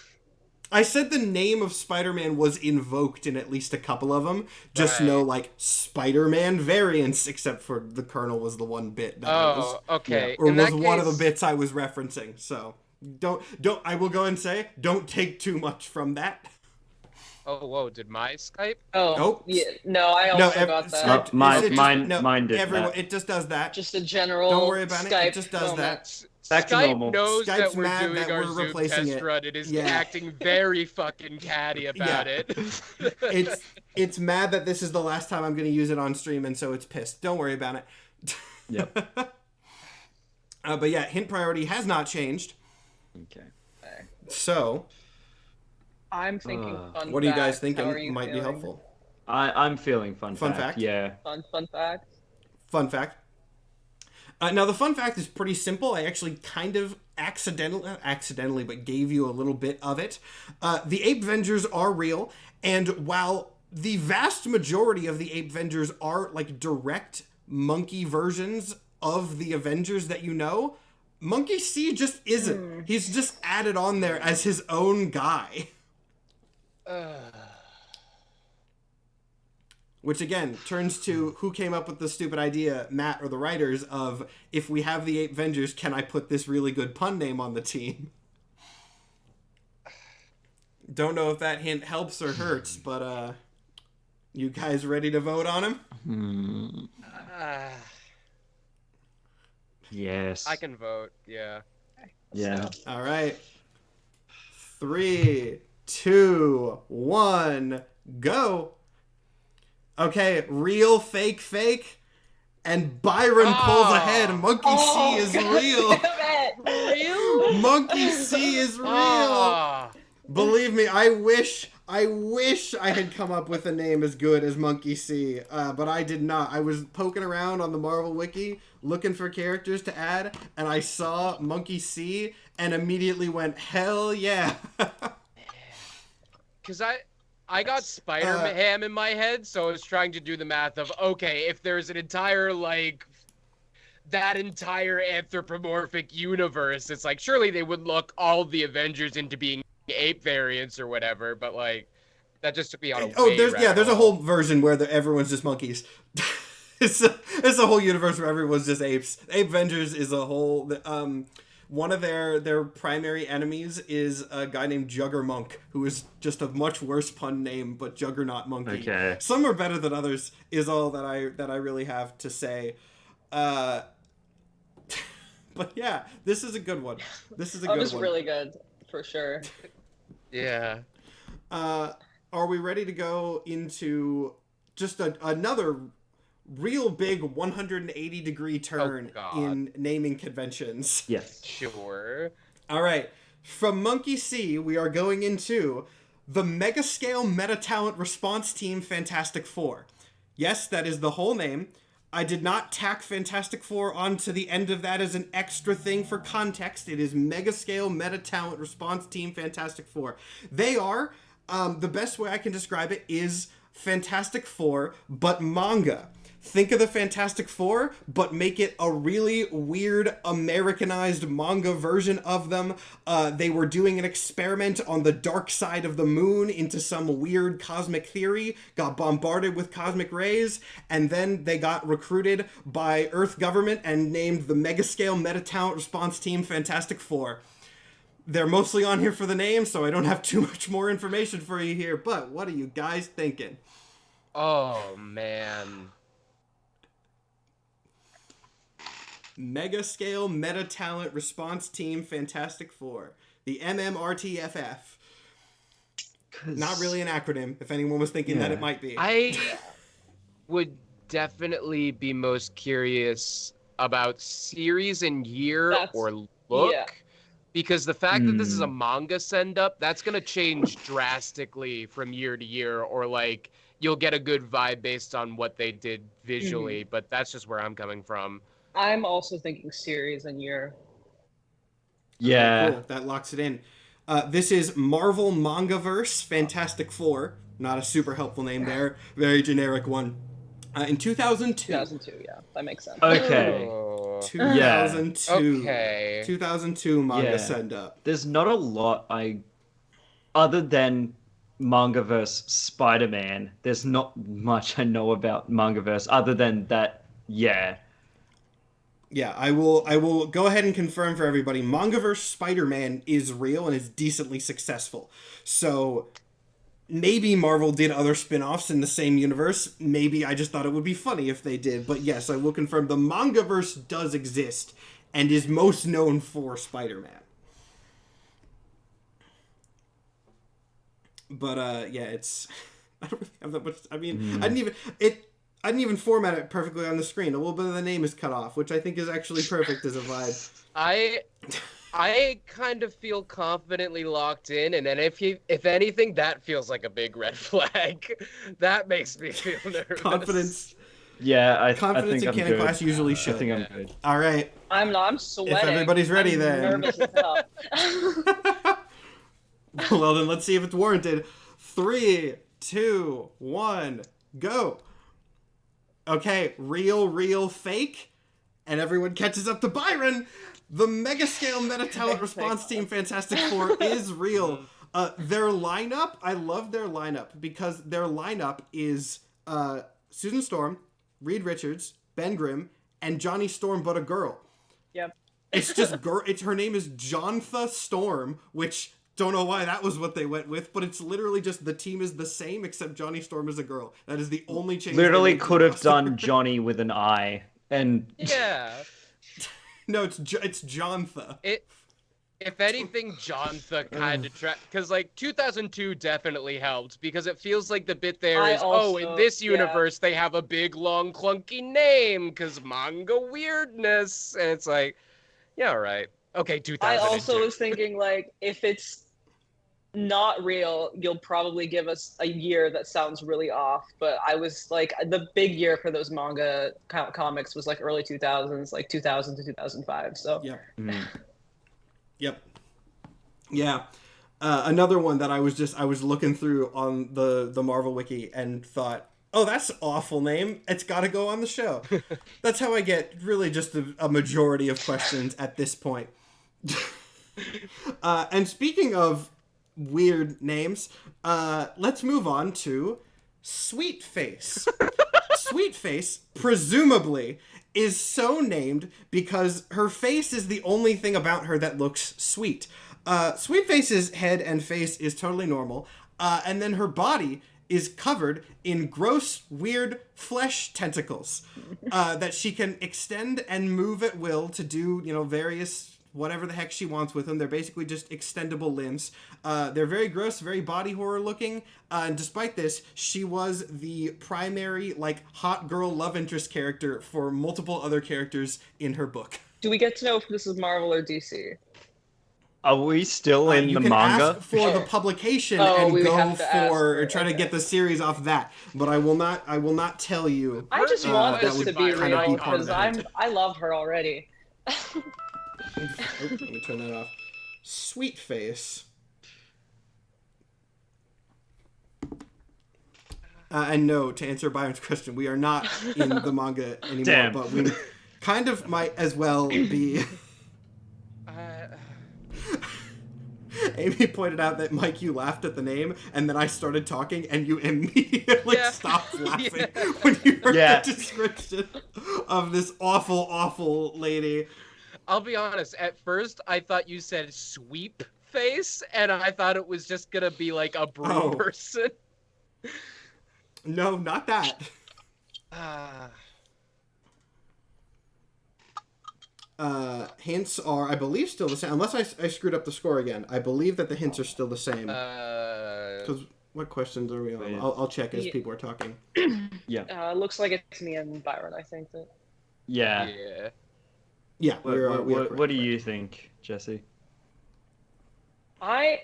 I said the name of Spider-Man was invoked in at least a couple of them. Just Right. no, like, Spider-Man variants, except for the Colonel was the one bit that I was... Okay. Or In was that one of the case- bits I was referencing, so... Don't, I will go and say, don't take too much from that. Oh, whoa! Did my Skype? Oh, Nope. yeah. No, I also got that. Skype- mine did everyone, that. It just does that. Just a general Don't worry about it, Skype it just does moment. that. Back to Skype normal. knows Skype's that we're mad doing that our we're Zoom replacing test it. run. It is Yeah. acting very fucking catty about Yeah. it. It's mad that this is the last time I'm going to use it on stream, and so it's pissed. Don't worry about it. Yep. But yeah, hint priority has not changed. Okay. So, I'm thinking fun what are you fact. guys How thinking are you might be feeling? helpful? I'm feeling fun fact. Yeah. Fun fact. Fun fact. Now, the fun fact is pretty simple. I actually kind of accidentally, but gave you a little bit of it. The Ape Vengers are real, and while the vast majority of the Ape Vengers are, like, direct monkey versions of the Avengers that you know, Monkey C just isn't. He's just added on there as his own guy. Which, again, turns to who came up with the stupid idea, Matt or the writers, of, if we have the Ape Vengers, can I put this really good pun name on the team? Don't know if that hint helps or hurts, but, you guys ready to vote on him? Yes. I can vote. Yeah. Yeah. All right. 3, 2, 1, go. Okay, real, fake, and Byron pulls ahead. Monkey C is real. Real? Monkey C is real. Believe me, I wish I had come up with a name as good as Monkey C, but I did not. I was poking around on the Marvel Wiki, looking for characters to add, and I saw Monkey C, and immediately went, hell yeah. Because I got Spider-Man in my head, so I was trying to do the math of, okay, if there's an entire, like, that entire anthropomorphic universe, it's like, surely they would look all the Avengers into being ape variants or whatever, but, like, that just took me on a there's a whole version where everyone's just monkeys. it's a whole universe where everyone's just apes. Ape Avengers is a whole... one of their primary enemies is a guy named Juggermonk, who is just a much worse pun name, but Juggernaut Monkey. Okay. Some are better than others, is all that I really have to say. But yeah, this is a good one. This is a good one. That was really good, for sure. Yeah. Are we ready to go into just another real big 180-degree turn in naming conventions? Yes. Sure. All right. From Monkey C, we are going into the Mega Scale Meta Talent Response Team Fantastic Four. Yes, that is the whole name. I did not tack Fantastic Four onto the end of that as an extra thing for context. It is Mega Scale Meta Talent Response Team Fantastic Four. They are, the best way I can describe it is Fantastic Four, but manga. Think of the Fantastic Four, but make it a really weird Americanized manga version of them. They were doing an experiment on the dark side of the moon into some weird cosmic theory, got bombarded with cosmic rays, and then they got recruited by Earth government and named the Megascale Meta Talent Response Team Fantastic Four. They're mostly on here for the name, so I don't have too much more information for you here, but what are you guys thinking? Oh, man. Mega Scale Meta Talent Response Team Fantastic Four. The MMRTFF. Not really an acronym, if anyone was thinking that it might be. I would definitely be most curious about series and year or look. Yeah. Because the fact that this is a manga send-up, that's going to change drastically from year to year, or like you'll get a good vibe based on what they did visually, but that's just where I'm coming from. I'm also thinking series and year. Yeah. Okay, cool. That locks it in. This is Marvel Mangaverse Fantastic Four. Not a super helpful name there. Very generic one. In 2002. 2002, yeah. That makes sense. Okay. 2002. Okay. 2002 manga send-up. There's not a lot other than Mangaverse Spider-Man, there's not much I know about Mangaverse other than that, yeah. Yeah, I will go ahead and confirm for everybody, Mangaverse Spider-Man is real and is decently successful. So maybe Marvel did other spin-offs in the same universe. Maybe I just thought it would be funny if they did. But yes, I will confirm the Mangaverse does exist and is most known for Spider-Man. But yeah, it's I don't really have that much. I mean, I didn't even format it perfectly on the screen. A little bit of the name is cut off, which I think is actually perfect as a vibe. I kind of feel confidently locked in, and then if anything, that feels like a big red flag. That makes me feel nervous. Confidence. Yeah, Confidence I think in I'm canon good. class usually should. I think I'm good. All right. I'm sweating. If everybody's ready, I'm then. nervous as hell. Well, then let's see if it's warranted. 3, 2, 1, go. Okay, real, fake. And everyone catches up to Byron. The mega scale meta talent response team Fantastic Four is real. Their lineup, I love their lineup because their lineup is Susan Storm, Reed Richards, Ben Grimm, and Johnny Storm, but a girl. Yep. It's just her name is Jontha Storm, which don't know why that was what they went with, but it's literally just the team is the same except Johnny Storm is a girl. That is the only change. Literally could have done Johnny with an I, and Yeah. No, it's Jontha. If anything, Jontha kind of because like 2002 definitely helped because it feels like the bit there is in this universe they have a big long clunky name because manga weirdness, and it's like, yeah, all right, okay, 2002. I also was thinking like if it's not real, you'll probably give us a year that sounds really off. But I was like, the big year for those manga comics was like early 2000s, like 2000 to 2005. So yeah. Yep. Yeah. Another one that I was looking through on the Marvel Wiki and thought, oh, that's an awful name. It's got to go on the show. That's how I get really just a majority of questions at this point. And speaking of weird names, let's move on to Sweet Face. Sweet Face, presumably, is so named because her face is the only thing about her that looks sweet. Sweet Face's head and face is totally normal, and then her body is covered in gross, weird flesh tentacles that she can extend and move at will to do, various whatever the heck she wants with them. They're basically just extendable limbs. They're very gross, very body horror looking. And despite this, she was the primary, hot girl love interest character for multiple other characters in her book. do we get to know if this is Marvel or DC? are we still in you the can manga? ask for the publication Oh, and we go have to ask for for- try to get the series off that. But I will not tell you. I just want that this would to be kind of be real part of because it. I love her already. Oh, let me turn that off. Sweet Face. And no, to answer Byron's question, we are not in the manga anymore, Damn. but we kind of might as well be. Amy pointed out that, Mike, you laughed at the name, and then I started talking, and you immediately stopped laughing when you heard the description of this awful, awful lady. I'll be honest, at first I thought you said sweep face, and I thought it was just gonna be like a broom person. No, not that. Hints are, I believe, still the same. Unless I screwed up the score again. I believe that the hints are still the same. 'Cause What questions are we on? Wait. I'll check as Yeah. people are talking. Looks like it's me and Byron, I think. That. Yeah. Yeah. Yeah, What, we are what do correct. you think, Jesse? I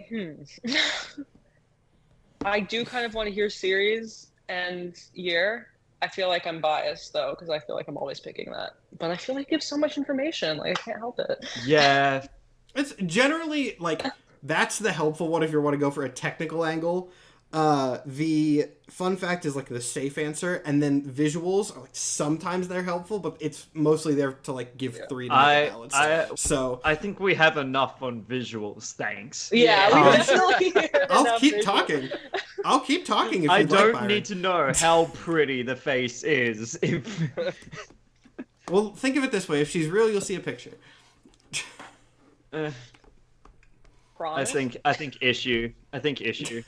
do kind of want to hear series and year. I feel like I'm biased though, because I feel like I'm always picking that. But I feel like it gives so much information. Like I can't help it. Yeah. It's generally like that's the helpful one if you want to go for a technical angle. The fun fact is like the safe answer, and then visuals are like sometimes they're helpful, but it's mostly there to like give three to make a balance. So I think we have enough on visuals, thanks. Yeah, we Um, definitely hear I'll enough keep visuals. talking. I'll keep talking if I you'd like, don't Byron. need to know how pretty the face is. If Well, think of it this way: if she's real, you'll see a picture. I Promise? think issue. I think issue.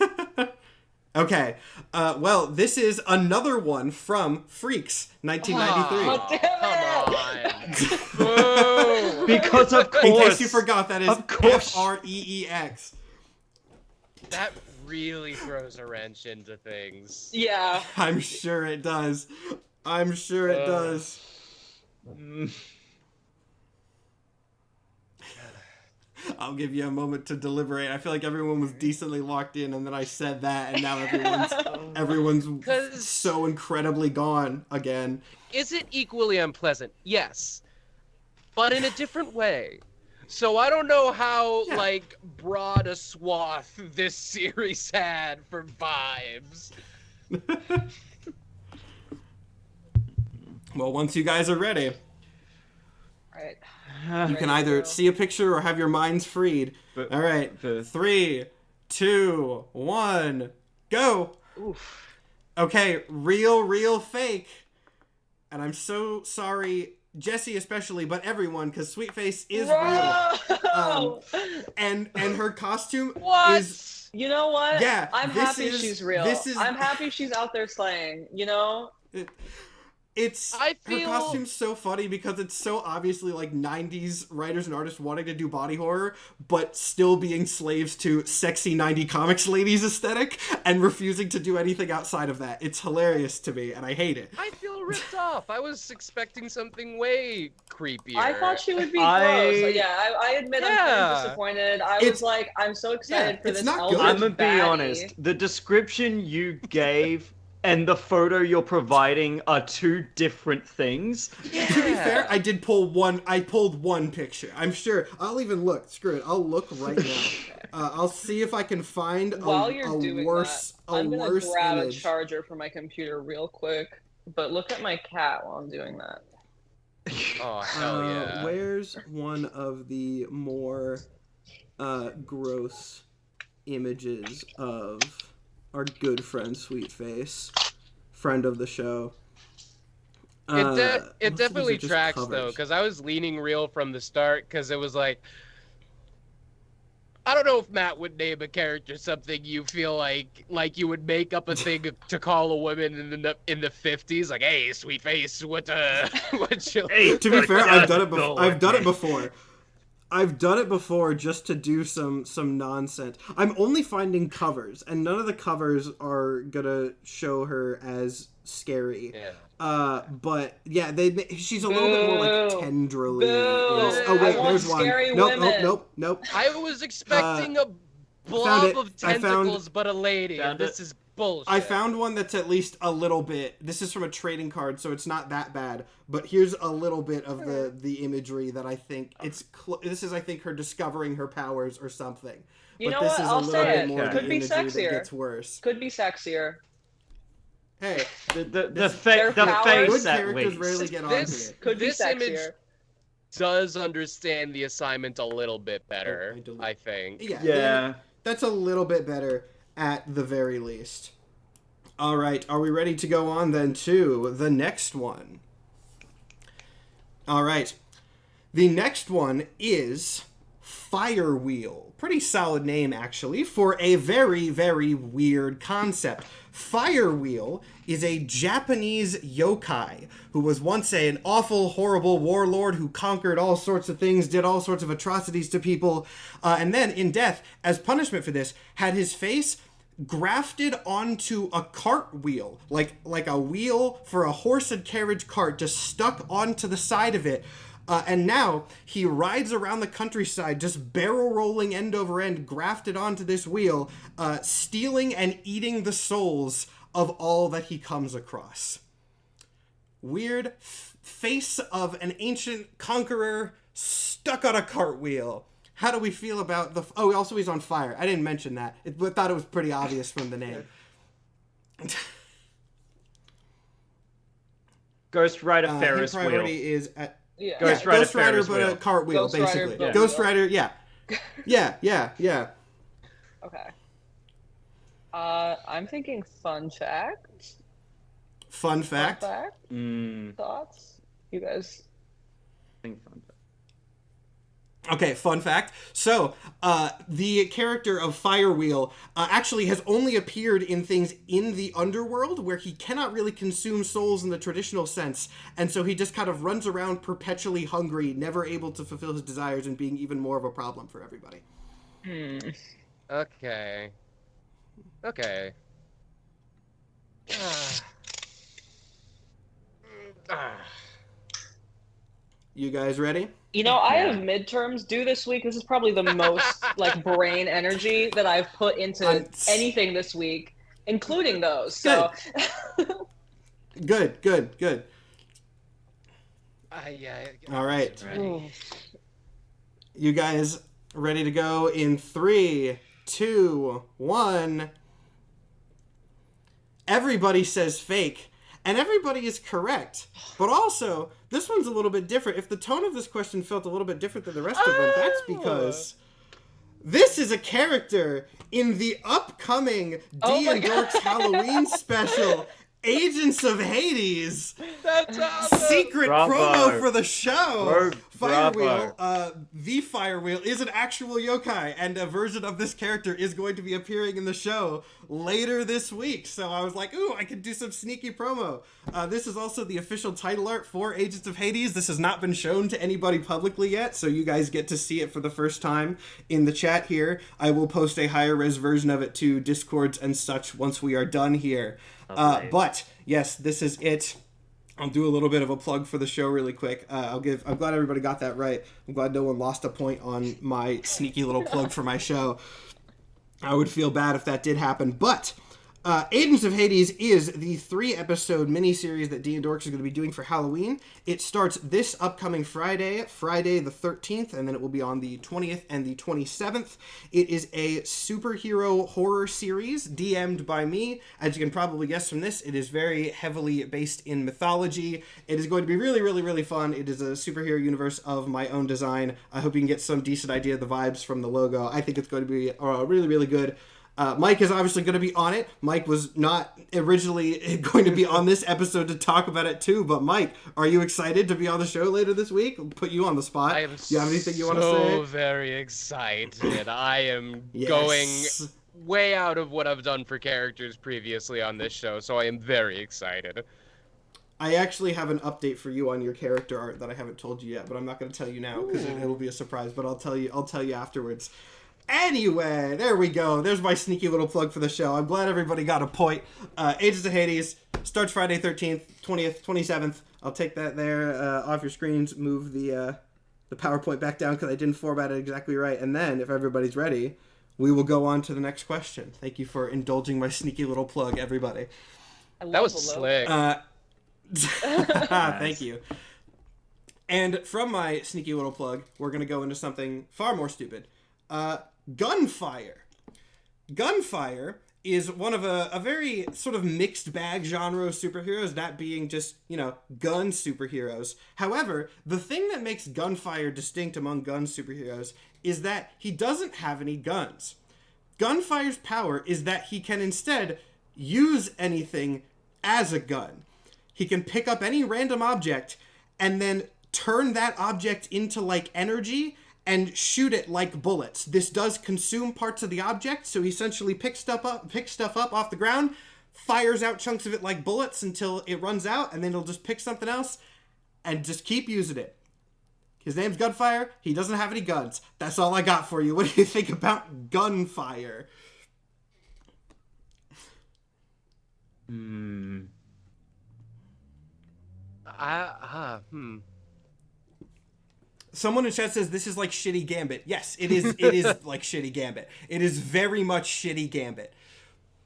Okay. Well, this is another one from Freaks, 1993. Oh, damn it! Come on. Boo. Because of course. In case you forgot, that is Of course. FREEX. That really throws a wrench into things. Yeah. I'm sure it does. I'm sure it does. Mm, I'll give you a moment to deliberate. I feel like everyone was decently locked in, and then I said that, and now everyone's 'Cause- so incredibly gone again. Is it equally unpleasant? Yes. But in a different way. So I don't know how, like, broad a swath this series had for vibes. Well, once you guys are ready, Right. you can Ready to either go. see a picture or have your minds freed. But- All right, but- 3, 2, 1, go. Oof. Okay, real, fake. And I'm so sorry, Jesse especially, but everyone, because Sweetface is real. Whoa! And her costume What? is You know what? Yeah, I'm this happy is- she's real. this is- I'm happy she's out there slaying. You know? it's I her feel- costume's so funny because it's so obviously like 90s writers and artists wanting to do body horror but still being slaves to sexy 90 comics ladies aesthetic and refusing to do anything outside of that. It's hilarious to me and I hate it. I feel ripped off. I was expecting something way creepier. I thought she would be I- gross. Yeah, I admit I'm kind Yeah. of disappointed. I It's- was like, I'm so excited for it's this not eldritch good. I'm gonna be baddie. honest. The description you gave and the photo you're providing are two different things. To be fair, I did pull one. I pulled one picture. I'm sure. I'll even look. Screw it. I'll look right now. I'll see if I can find While a you're doing worse, that, I'm gonna worse grab image. a charger for my computer real quick. But look at my cat while I'm doing that. Oh, hell yeah. Where's one of the more gross images of our good friend Sweetface, friend of the show? It Most of these definitely are just tracks though, covers. because I was leaning real from the start, because it was like, I don't know if Matt would name a character something you feel like you would make up a thing to call a woman in the 50s, like, hey, sweet face, what you? Hey, To be fair, I've done it Go before. I've done it ahead. before. I've done it before just to do some nonsense. I'm only finding covers, and none of the covers are gonna show her as scary. Yeah. But yeah, she's a little bit more like Boo. tenderly. Boo. Oh wait, I want there's one. scary Nope, women. nope. I was expecting a found blob it. of I found- tentacles, but a lady. Found And this it. is bullshit. I found one that's at least a little bit. This is from a trading card, so it's not that bad. But here's a little bit of the imagery that I think it's. This is, I think, her discovering her powers or something. You But know this what? is I'll a little say bit it. more Could the be imagery that sexier. gets worse. Could be sexier. Hey, The Their face good at characters least. rarely get on This- here. Could be This image- sexier. does understand the assignment a little bit better, Oh, I delete- I think. Yeah. That's a little bit better at the very least. All right, are we ready to go on then to the next one? All right. The next one is Firewheel. Pretty solid name, actually, for a very, very weird concept. Firewheel is a Japanese yokai who was once an awful, horrible warlord who conquered all sorts of things, did all sorts of atrocities to people, and then, in death, as punishment for this, had his face grafted onto a cart wheel, like a wheel for a horse and carriage cart, just stuck onto the side of it. And now he rides around the countryside, just barrel rolling end over end, grafted onto this wheel, stealing and eating the souls of all that he comes across. Weird face of an ancient conqueror stuck on a cartwheel. How do we feel about the... Oh, also he's on fire. I didn't mention that. I thought it was pretty obvious from the name. Ghost Rider Ferris his wheel. priority is... Ghost Rider, Ferris but a wheel. cartwheel, Ghost Rider, basically. but Ghost wheel. Rider, yeah. Yeah. Okay. I'm thinking fun fact. Fun fact. Fun fact. Thoughts? You guys? Think fun fact. Okay, fun fact. So, the character of Firewheel actually has only appeared in things in the underworld where he cannot really consume souls in the traditional sense, and so he just kind of runs around perpetually hungry, never able to fulfill his desires, and being even more of a problem for everybody. Okay. You guys ready? You know, I have midterms due this week. This is probably the most like brain energy that I've put into anything this week, including those. So Good. Yeah. All right. Ready. You guys ready to go in 3, 2, 1. Everybody says fake, and everybody is correct. But also, this one's a little bit different. If the tone of this question felt a little bit different than the rest of them, that's because this is a character in the upcoming DnDorks Halloween special, Agents of Hades. That's awesome. Secret Bravo. promo for the show. Bravo. Firewheel, the Firewheel is an actual yokai, and a version of this character is going to be appearing in the show later this week. So I was like, ooh, I could do some sneaky promo. This is also the official title art for Agents of Hades. This has not been shown to anybody publicly yet, so you guys get to see it for the first time in the chat here. I will post a higher res version of it to Discords and such once we are done here. But yes, this is it. I'll do a little bit of a plug for the show really quick. I'm glad everybody got that right. I'm glad no one lost a point on my sneaky little plug for my show. I would feel bad if that did happen. But Agents of Hades is the 3-episode miniseries that DnDorks is going to be doing for Halloween. It starts this upcoming Friday the 13th, and then it will be on the 20th and the 27th. It is a superhero horror series DM'd by me. As you can probably guess from this, it is very heavily based in mythology. It is going to be really, really, really fun. It is a superhero universe of my own design. I hope you can get some decent idea of the vibes from the logo. I think it's going to be really, really good. Mike is obviously going to be on it. Mike was not originally going to be on this episode to talk about it too, but Mike, are you excited to be on the show later this week? I'll put you on the spot. I am Do you have anything you want to say? so very excited. I am Yes. going way out of what I've done for characters previously on this show, so I am very excited. I actually have an update for you on your character art that I haven't told you yet, but I'm not going to tell you now because it'll be a surprise, but I'll tell you afterwards. Anyway, there we go. There's my sneaky little plug for the show. I'm glad everybody got a point. Agents of Hades starts Friday 13th, 20th, 27th. I'll take that there off your screens. Move the PowerPoint back down because I didn't format it exactly right. And then, if everybody's ready, we will go on to the next question. Thank you for indulging my sneaky little plug, everybody. That was slick. Thank you. And from my sneaky little plug, we're going to go into something far more stupid. Gunfire. Gunfire is one of a very sort of mixed bag genre of superheroes, that being just, gun superheroes. However, the thing that makes Gunfire distinct among gun superheroes is that he doesn't have any guns. Gunfire's power is that he can instead use anything as a gun. He can pick up any random object and then turn that object into energy and shoot it like bullets. This does consume parts of the object, so he essentially picks stuff up off the ground, fires out chunks of it like bullets until it runs out, and then he'll just pick something else and just keep using it. His name's Gunfire. He doesn't have any guns. That's all I got for you. What do you think about Gunfire? Hmm. Someone in chat says this is like shitty Gambit. Yes, it is. It is like shitty Gambit. It is very much shitty Gambit.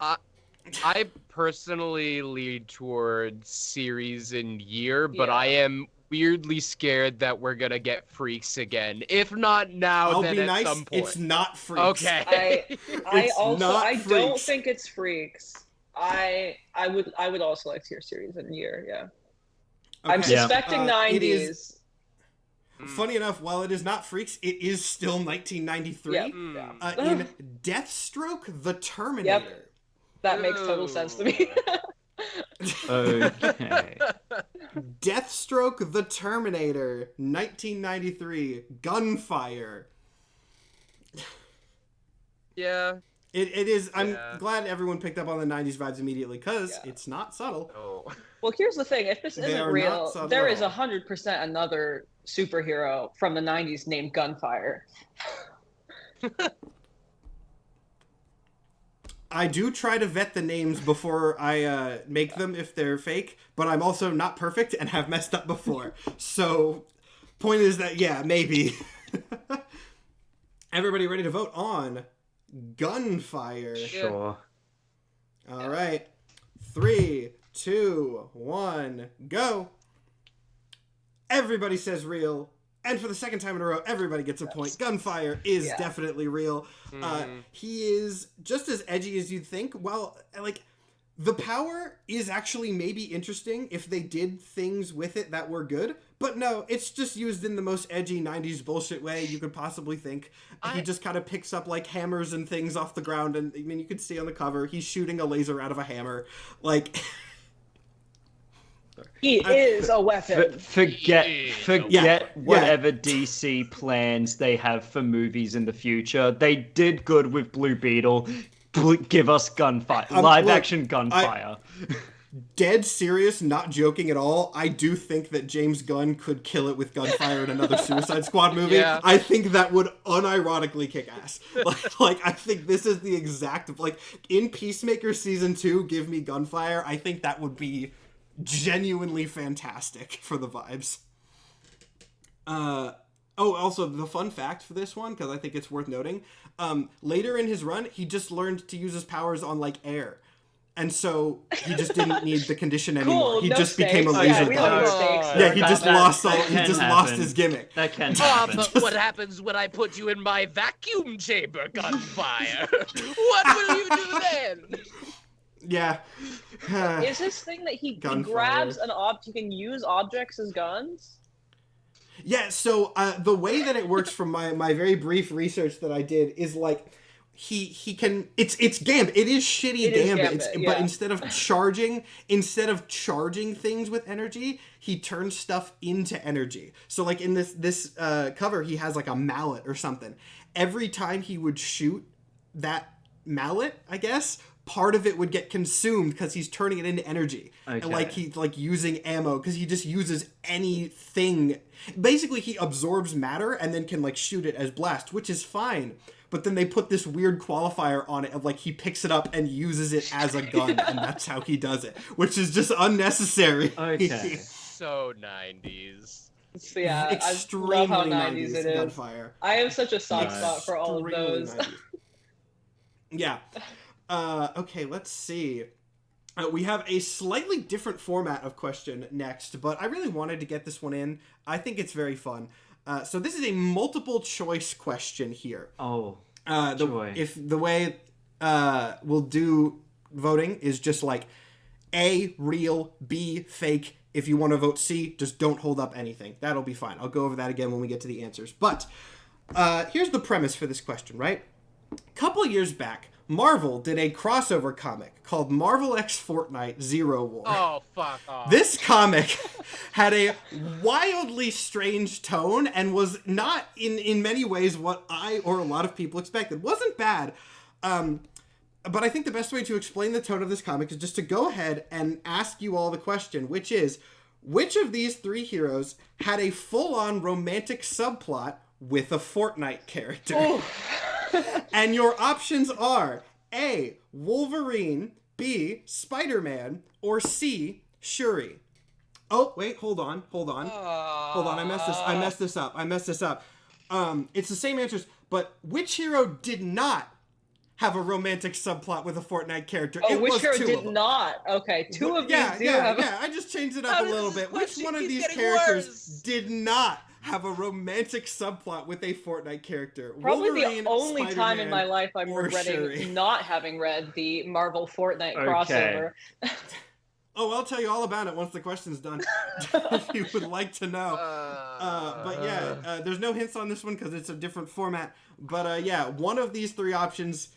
I personally lead towards series and year, but Yeah. I am weirdly scared that we're gonna get freaks again. If not now, I'll then be at nice. some point. It's not freaks. Okay. I It's also not I don't Freaks. think it's freaks. I would also like to hear series and year. Yeah, I'm Okay. suspecting It 90s. is. Funny enough, while it is not Freaks, it is still 1993. Yep. Mm. In Deathstroke the Terminator. That makes total sense to me. Okay. Deathstroke the Terminator, 1993. Gunfire. Yeah. It is. I'm Yeah. glad everyone picked up on the 90s vibes immediately, because Yeah. it's not subtle. Oh. Well, here's the thing: if this They isn't are real, not subtle there at is all. 100% another superhero from the 90s named Gunfire. I do try to vet the names before I make them if they're fake, but I'm also not perfect and have messed up before. So, point is that, yeah, maybe. Everybody ready to vote on Gunfire? Sure. All right. 3, 2, 1, go. Everybody says real. And for the second time in a row, everybody gets a point. Gunfire is Yeah. definitely real. He is just as edgy as you'd think. Well, like, the power is actually maybe interesting if they did things with it that were good. But no, it's just used in the most edgy 90s bullshit way you could possibly think. He just kind of picks up, like, hammers and things off the ground. And, I mean, you could see on the cover, he's shooting a laser out of a hammer. Like... He is a weapon. Forget Yeah. whatever DC plans they have for movies in the future. They did good with Blue Beetle. Give us Gunfire. Live action Gunfire. Dead serious, not joking at all. I do think that James Gunn could kill it with Gunfire in another Suicide Squad movie. Yeah. I think that would unironically kick ass. Like I think this is the exact, like, in Peacemaker Season 2, give me Gunfire. I think that would be genuinely fantastic for the vibes. Also, the fun fact for this one, because I think it's worth noting, later in his run, he just learned to use his powers on, like, air. And so he just didn't need the condition anymore. Cool, He no just became a stakes. laser Yeah, we don't gun. need stakes. Yeah, he just lost can lost happen. his gimmick. That can Ah, happen. but what happens when I put you in my vacuum chamber, Gunfire? What will you do then? Yeah. Is this thing that he Gunfire. grabs an object? He can use objects as guns. Yeah, so the way that it works from my very brief research that I did is, like, he can it's Gambit. It is shitty It is Gambit. Gambit, But yeah. instead of charging things with energy, he turns stuff into energy. So, like, in this cover, he has, like, a mallet or something. Every time he would shoot that mallet, I guess, part of it would get consumed because he's turning it into energy. Okay. And, like, he's, like, using ammo because he just uses anything. Basically, he absorbs matter and then can, like, shoot it as blast, which is fine. But then they put this weird qualifier on it of, like, he picks it up and uses it as a gun, and that's how he does it, which is just unnecessary. Okay. So 90s. So yeah, Extremely I love how 90s 90s it is. Gunfire. I have such a soft Nice. spot for all of Extremely those. 90s. Yeah. Okay, let's see. We have a slightly different format of question next, but I really wanted to get this one in. I think it's very fun. So this is a multiple choice question here. Oh, joy. If the way we'll do voting is just like A, real, B, fake. If you want to vote C, just don't hold up anything. That'll be fine. I'll go over that again when we get to the answers. But here's the premise for this question, right? A couple years back, Marvel did a crossover comic called Marvel x Fortnite Zero War. Oh, fuck off. This comic had a wildly strange tone and was not, in many ways, what I or a lot of people expected. Wasn't bad. But I think the best way to explain the tone of this comic is just to go ahead and ask you all the question, which is, which of these three heroes had a full-on romantic subplot with a Fortnite character? And your options are A, Wolverine, B, Spider-Man, or C, Shuri? Oh, wait, hold on. I messed this up. It's the same answers, but which hero did not have a romantic subplot with a Fortnite character? Oh, it which was hero two did of them. not? Okay, two of these do have. Yeah, I just changed it up a little bit. Which one of these characters did not have a romantic subplot with a Fortnite character? Probably Wolverine, the only Spider-Man, time in my life I'm or regretting Shuri? not having read the Marvel Fortnite Okay. crossover. Oh, I'll tell you all about it once the question's done, if you would like to know. But yeah, there's no hints on this one because it's a different format. But yeah, one of these three options,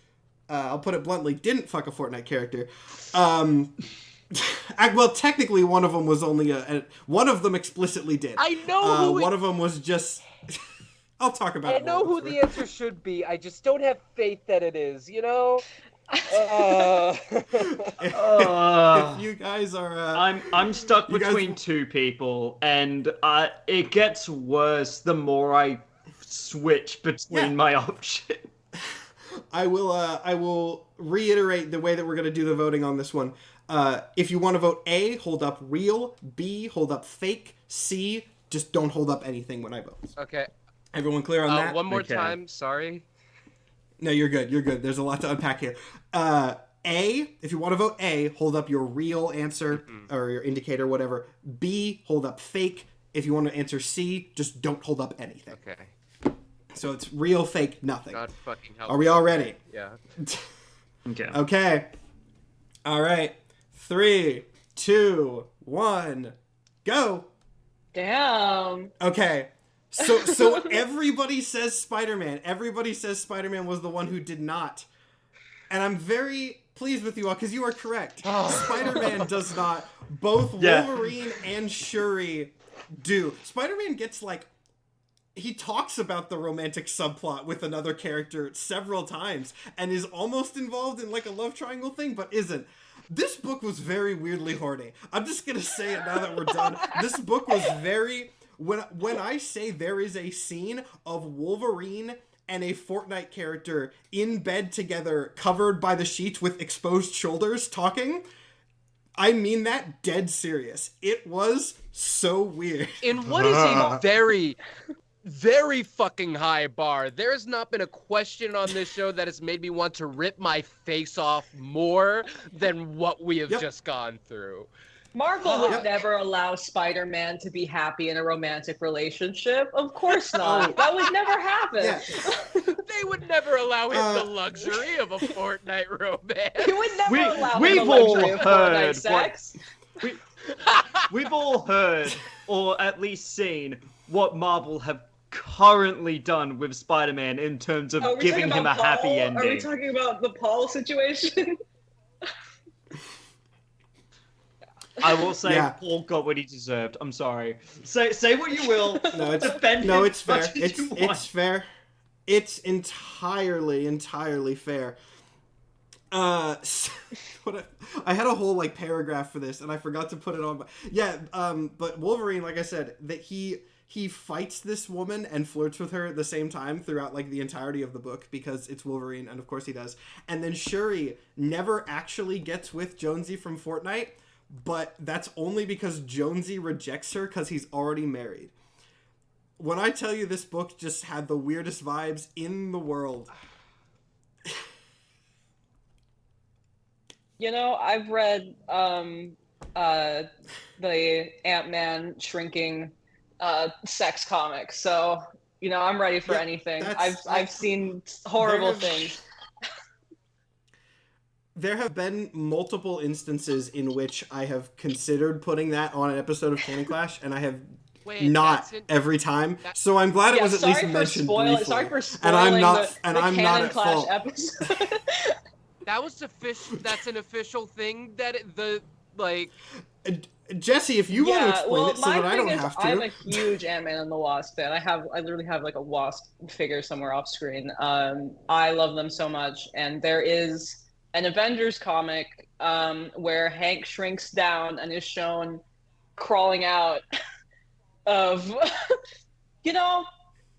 I'll put it bluntly, didn't fuck a Fortnite character. Well, technically, one of them was only one of them explicitly did. I know who one of them was just. I'll talk about it. I know who the answer should be. I just don't have faith that it is. You know. If you guys are, I'm stuck between two people, and it gets worse the more I switch between my options. I will reiterate the way that we're going to do the voting on this one. If you want to vote A, hold up real. B, hold up fake. C, just don't hold up anything when I vote. Okay. Everyone clear on that? One more time. Sorry. No, you're good. You're good. There's a lot to unpack here. A, if you want to vote A, hold up your real answer or your indicator, whatever. B, hold up fake. If you want to answer C, just don't hold up anything. Okay. So it's real, fake, nothing. God fucking help. Are we all ready? Yeah. Okay. Okay. All right. 3, 2, 1, go. Damn. Okay. So everybody says Spider-Man. Everybody says Spider-Man was the one who did not. And I'm very pleased with you all because you are correct. Spider-Man does not. Both Wolverine and Shuri do. Spider-Man gets he talks about the romantic subplot with another character several times and is almost involved in a love triangle thing, but isn't. This book was very weirdly horny. I'm just gonna say it now that we're done. This book was very... When I say there is a scene of Wolverine and a Fortnite character in bed together, covered by the sheets with exposed shoulders, talking, I mean that dead serious. It was so weird. In what is a very, very fucking high bar, there has not been a question on this show that has made me want to rip my face off more than what we have just gone through. Marvel would never allow Spider-Man to be happy in a romantic relationship. Of course not. That would never happen. Yeah. They would never allow him the luxury of a Fortnite romance. He would never allow him we've the luxury all of heard Fortnite sex. We've all heard, or at least seen, what Marvel have currently done with Spider-Man in terms of giving him a happy ending. Are we talking about the Paul situation? I will say Paul got what he deserved. I'm sorry. Say what you will. No, defend him it's fair. as much as you want. It's fair. It's entirely fair. I had a whole paragraph for this and I forgot to put it on. But Wolverine, like I said, that he fights this woman and flirts with her at the same time throughout the entirety of the book because it's Wolverine, and of course he does. And then Shuri never actually gets with Jonesy from Fortnite. But that's only because Jonesy rejects her because he's already married. When I tell you this book just had the weirdest vibes in the world. I've read the Ant-Man shrinking sex comic, so I'm ready for anything. I've seen horrible things. There have been multiple instances in which I have considered putting that on an episode of Canon Clash, and I have not every time. So I'm glad it was at least mentioned briefly. Sorry for spoiling and I'm Canon not at Clash fault. episode. That's an official thing that Jesse, if you want to explain it so that I don't have to. I'm a huge Ant-Man and the Wasp fan. I literally have a Wasp figure somewhere off screen. I love them so much, and there is an Avengers comic where Hank shrinks down and is shown crawling out of,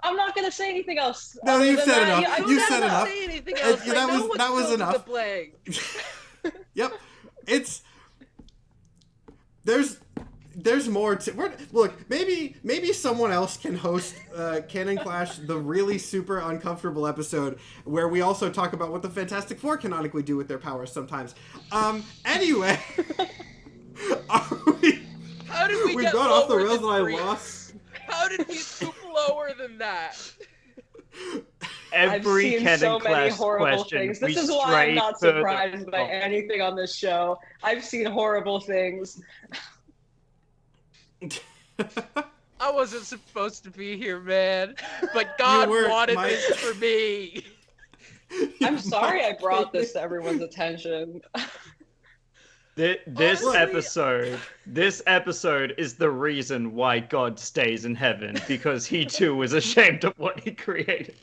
I'm not going to say anything else. No, you've said enough. I You said enough. Say anything else. That was enough. The Yep. it's there's more to look. Maybe someone else can host Canon Clash, the really super uncomfortable episode where we also talk about what the Fantastic Four canonically do with their powers sometimes. Anyway, How did we we've get gone off the lower rails than and I three? lost. How did we scoop lower than that? Every I've seen Canon so many Clash horrible question, things. we This is why I'm stray not further surprised by off. anything on this show. I've seen horrible things. I wasn't supposed to be here, man. But God weren't, wanted Mike. this for me. I'm sorry I brought this to everyone's attention. This Honestly- episode is the reason why God stays in heaven, because he too was ashamed of what he created.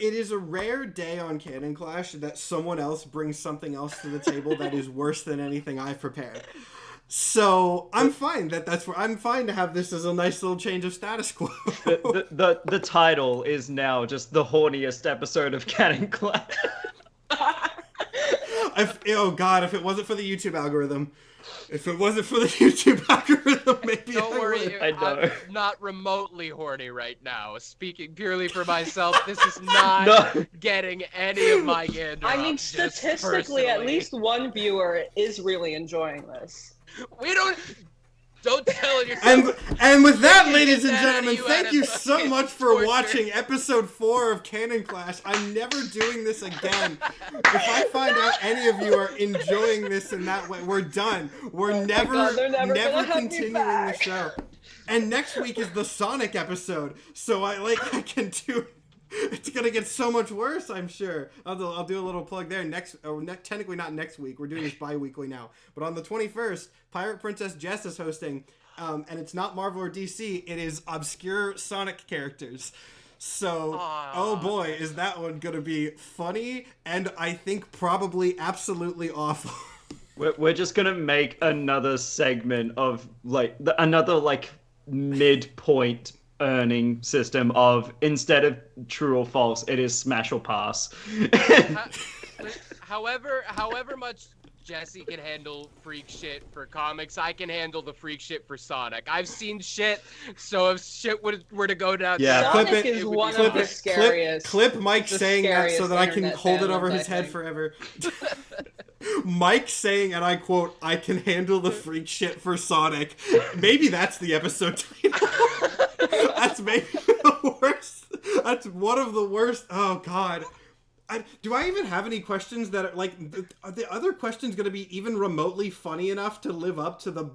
It is a rare day on Canon Clash that someone else brings something else to the table that is worse than anything I've prepared. So I'm fine I'm fine to have this as a nice little change of status quo. The title is now just the horniest episode of Canon Clash. Oh God, if it wasn't for the YouTube algorithm, maybe Don't I worry, would. I know. I'm not remotely horny right now. Speaking purely for myself, this is not No. getting any of my gander I mean, up, just statistically, at personally. least one viewer is really enjoying this. We don't tell yourself. And with that, Get ladies and that out of gentlemen, you thank out you of so fucking much for torture. watching episode 4 of Canon Clash. I'm never doing this again. If I find out any of you are enjoying this in that way, we're done. We're never, God, they're never gonna have me continuing the back. show. And next week is the Sonic episode, so I can do. It's gonna get so much worse, I'm sure. I'll do a little plug there. Technically not next week. We're doing this bi-weekly now. But on the 21st, Pirate Princess Jess is hosting, and it's not Marvel or DC. It is obscure Sonic characters. So, oh boy, is that one gonna be funny and I think probably absolutely awful. We're just gonna make another segment of another midpoint earning system of, instead of true or false, it is smash or pass. However much Jesse can handle freak shit for comics, I can handle the freak shit for Sonic. I've seen shit, so if shit were to go down, Yeah. Clip Sonic it, is would be one of Sonic. the scariest. Clip Mike the saying that so scariest that I can internet hold it over fandom, his I head think. forever. Mike saying, and I quote, "I can handle the freak shit for Sonic." Maybe that's the episode title. That's maybe the worst. That's one of the worst. Oh God. Do I even have any questions that are the other questions going to be even remotely funny enough to live up to the?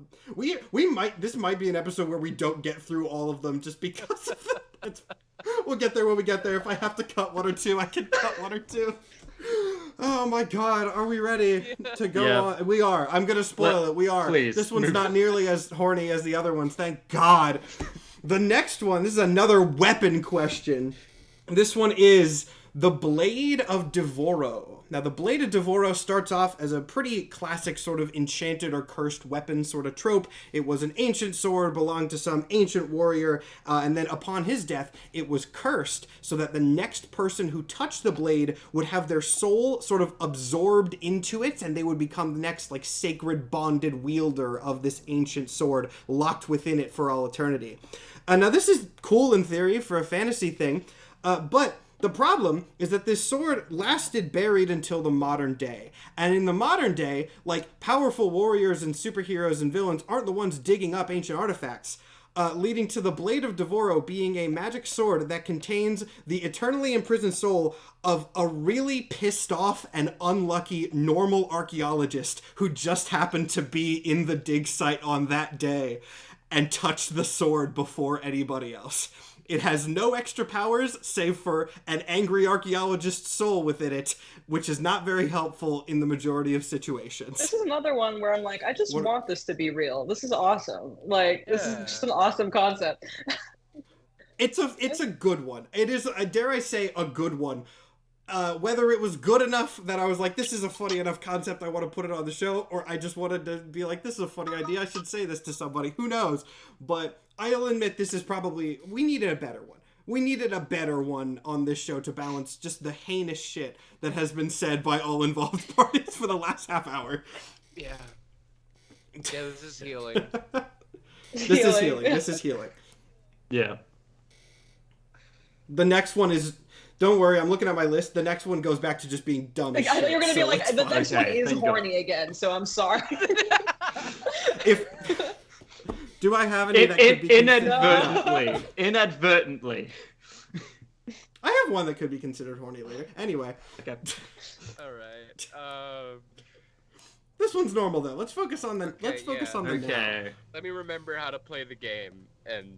This might be an episode where we don't get through all of them just because of that. We'll get there when we get there. If I have to cut one or two, I can cut one or two. Oh my God, are we ready to go Yeah. on? We are. I'm gonna spoil it. We are. Please. This one's not nearly as horny as the other ones. Thank God. The next one. This is another weapon question. This one is the Blade of Devoro. Now, the Blade of Devoro starts off as a pretty classic sort of enchanted or cursed weapon sort of trope. It was an ancient sword, belonged to some ancient warrior, and then upon his death, it was cursed so that the next person who touched the blade would have their soul sort of absorbed into it, and they would become the next, sacred bonded wielder of this ancient sword, locked within it for all eternity. Now, this is cool in theory for a fantasy thing, but the problem is that this sword lasted buried until the modern day. And in the modern day, powerful warriors and superheroes and villains aren't the ones digging up ancient artifacts, leading to the Blade of Devoro being a magic sword that contains the eternally imprisoned soul of a really pissed off and unlucky normal archaeologist who just happened to be in the dig site on that day and touched the sword before anybody else. It has no extra powers, save for an angry archaeologist's soul within it, which is not very helpful in the majority of situations. This is another one where I'm like, I just want this to be real. This is awesome. This is just an awesome concept. It's a good one. It is, dare I say, a good one. Whether it was good enough that I was like, this is a funny enough concept, I want to put it on the show, or I just wanted to be like, this is a funny idea, I should say this to somebody. Who knows? But I'll admit this is probably, we needed a better one. We needed a better one on this show to balance just the heinous shit that has been said by all involved parties for the last half hour. Yeah. Yeah, this is healing. This is healing. This is healing. Yeah. The next one is. Don't worry, I'm looking at my list. The next one goes back to just being dumb as Like, I shit. thought you were gonna be like, the next one Okay, is thank horny again, so I'm sorry. If do I have any that could be inadvertently. I have one that could be considered horny later. Anyway, Okay. All right. this one's normal though. Let's focus on the. Okay, Let's focus yeah. on the. Now. Okay. Let me remember how to play the game, and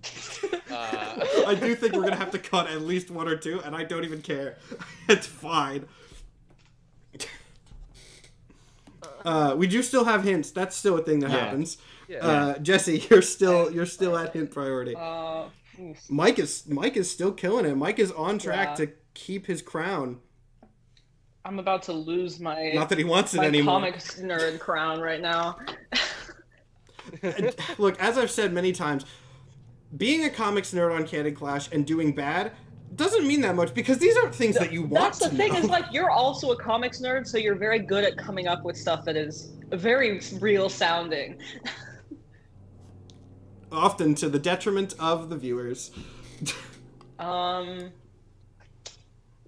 I do think we're gonna have to cut at least one or two, and I don't even care. It's fine. We do still have hints. That's still a thing that happens. yeah. Jesse, you're still at hint priority. Oof. Mike is still killing it. Mike is on track Yeah. to keep his crown. I'm about to lose my Not that he wants it my anymore. comics nerd crown right now. Look, as I've said many times, being a comics nerd on Canon Clash and doing bad doesn't mean that much because these aren't things that you want That's the to thing know. is like you're also a comics nerd, so you're very good at coming up with stuff that is very real sounding. Often to the detriment of the viewers.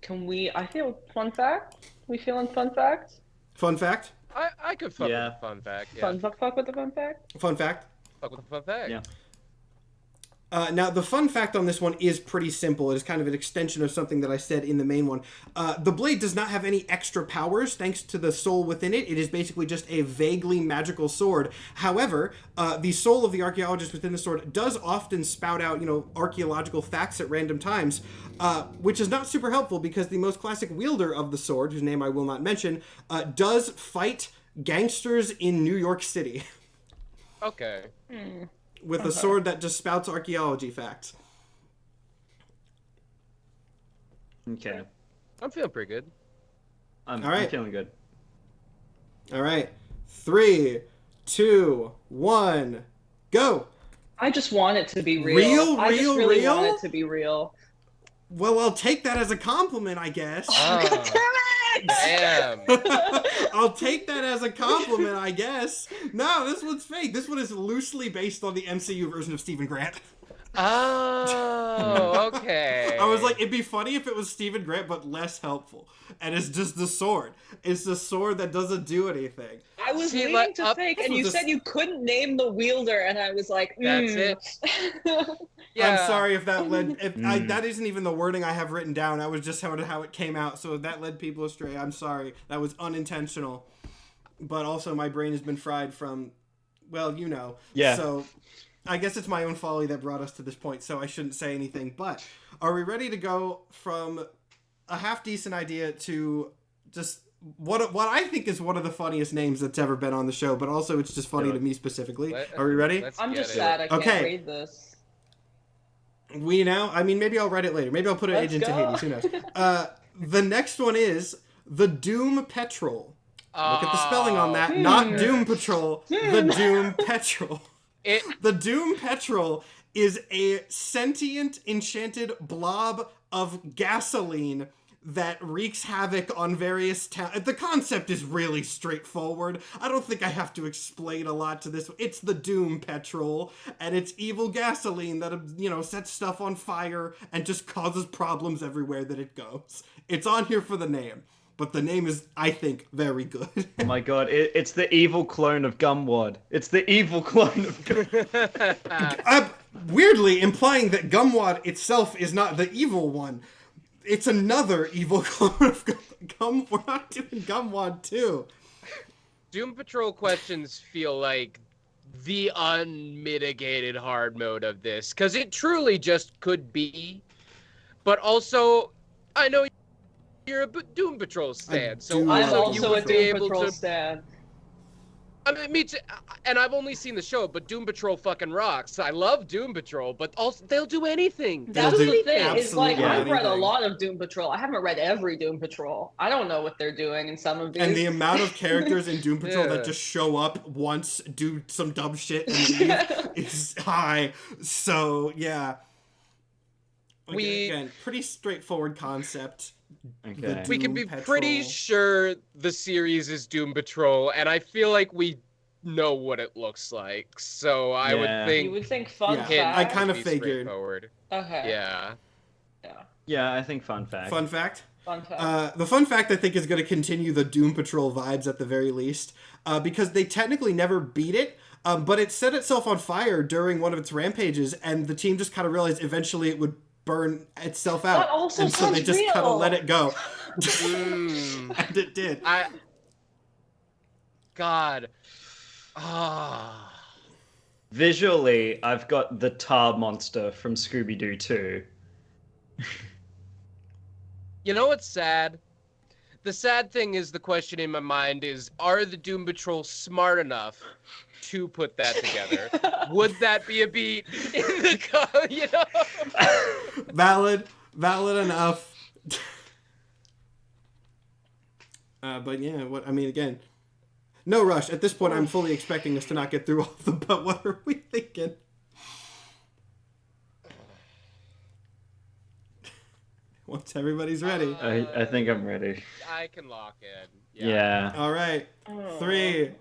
Can we? I feel fun fact. We feeling fun fact? Fun fact? I could fuck Yeah. with the fun fact. Yeah. Fuck with the fun fact. Fun fact? Fuck with the fun fact. Yeah. Now, the fun fact on this one is pretty simple. It is kind of an extension of something that I said in the main one. The blade does not have any extra powers thanks to the soul within it. It is basically just a vaguely magical sword. However, the soul of the archaeologist within the sword does often spout out, archaeological facts at random times, which is not super helpful because the most classic wielder of the sword, whose name I will not mention, does fight gangsters in New York City. Okay. With a sword that just spouts archaeology facts. Okay. I'm feeling pretty good. All I'm right. feeling good. All right. 3, 2, 1, go. I just want it to be real. Real, I just real, really real? want it to be real. Well, I'll take that as a compliment, I guess. Damn. I'll take that as a compliment, I guess. No, this one's fake. This one is loosely based on the MCU version of Stephen Grant. Oh, okay. I was like, it'd be funny if it was Stephen Grant, but less helpful. And it's just the sword. It's the sword that doesn't do anything. I was See, leaning like, to fake, and you was a- said you couldn't name the wielder, and I was like, That's it. Yeah. I'm sorry if that led... that isn't even the wording I have written down. That was just how it came out. So if that led people astray, I'm sorry. That was unintentional. But also, my brain has been fried from... Well, Yeah. So... I guess it's my own folly that brought us to this point, so I shouldn't say anything. But are we ready to go from a half-decent idea to just what I think is one of the funniest names that's ever been on the show, but also it's just funny to me specifically. Are we ready? Let's I'm get just it. sad I can't Okay. read this. Maybe I'll write it later. Maybe I'll put it Let's Agent to go. Hades. Who knows? The next one is the Doom Petrol. Look at the spelling on that. Not Doom Patrol. The Doom Petrol. The Doom Petrol is a sentient, enchanted blob of gasoline that wreaks havoc on various towns. The concept is really straightforward. I don't think I have to explain a lot to this. It's the Doom Petrol, and it's evil gasoline that, sets stuff on fire and just causes problems everywhere that it goes. It's on here for the name. But the name is, I think, very good. Oh my god, it's the evil clone of Gumwad. It's the evil clone of Gumwad. Weirdly implying that Gumwad itself is not the evil one. It's another evil clone of Gum. We're not doing Gumwad 2. Doom Patrol questions feel like the unmitigated hard mode of this, because it truly just could be. But also, I know you're a Doom Patrol stan, so do I'm love also you also a would be Doom able Patrol to. stan. I mean, me too, and I've only seen the show, but Doom Patrol fucking rocks. I love Doom Patrol, but also they'll do anything. That's do the thing. Is like absolutely I've read a anything. lot of Doom Patrol. I haven't read every Doom Patrol. I don't know what they're doing in some of these. And the amount of characters in Doom Patrol Yeah. that just show up once, do some dumb shit, and leave is high. So, yeah. We- Again, pretty straightforward concept. Okay. We can Doom be pretty Patrol. sure the series is Doom Patrol, and I feel like we know what it looks like. So I would Yeah. think You would think fun Yeah, hint I fact. kind would of be figured. straightforward. Okay. Yeah. Yeah. Yeah, I think fun fact. Fun fact. Fun fact. The fun fact I think is going to continue the Doom Patrol vibes at the very least, because they technically never beat it, but it set itself on fire during one of its rampages, and the team just kind of realized eventually it would burn itself out, That also and so they sounds just kind of real. let it go, Mm. and it did. God. Ah. Visually, I've got the tar monster from Scooby-Doo 2. You know what's sad? The sad thing is, the question in my mind is, are the Doom Patrol smart enough to put that together? Would that be a beat in the you know? Valid enough. But yeah, what I mean, again, no rush. At this point, I'm fully expecting us to not get through all of them. But what are we thinking? Once everybody's ready. I think I'm ready. I can lock in. Yeah. All right, Oh. 3.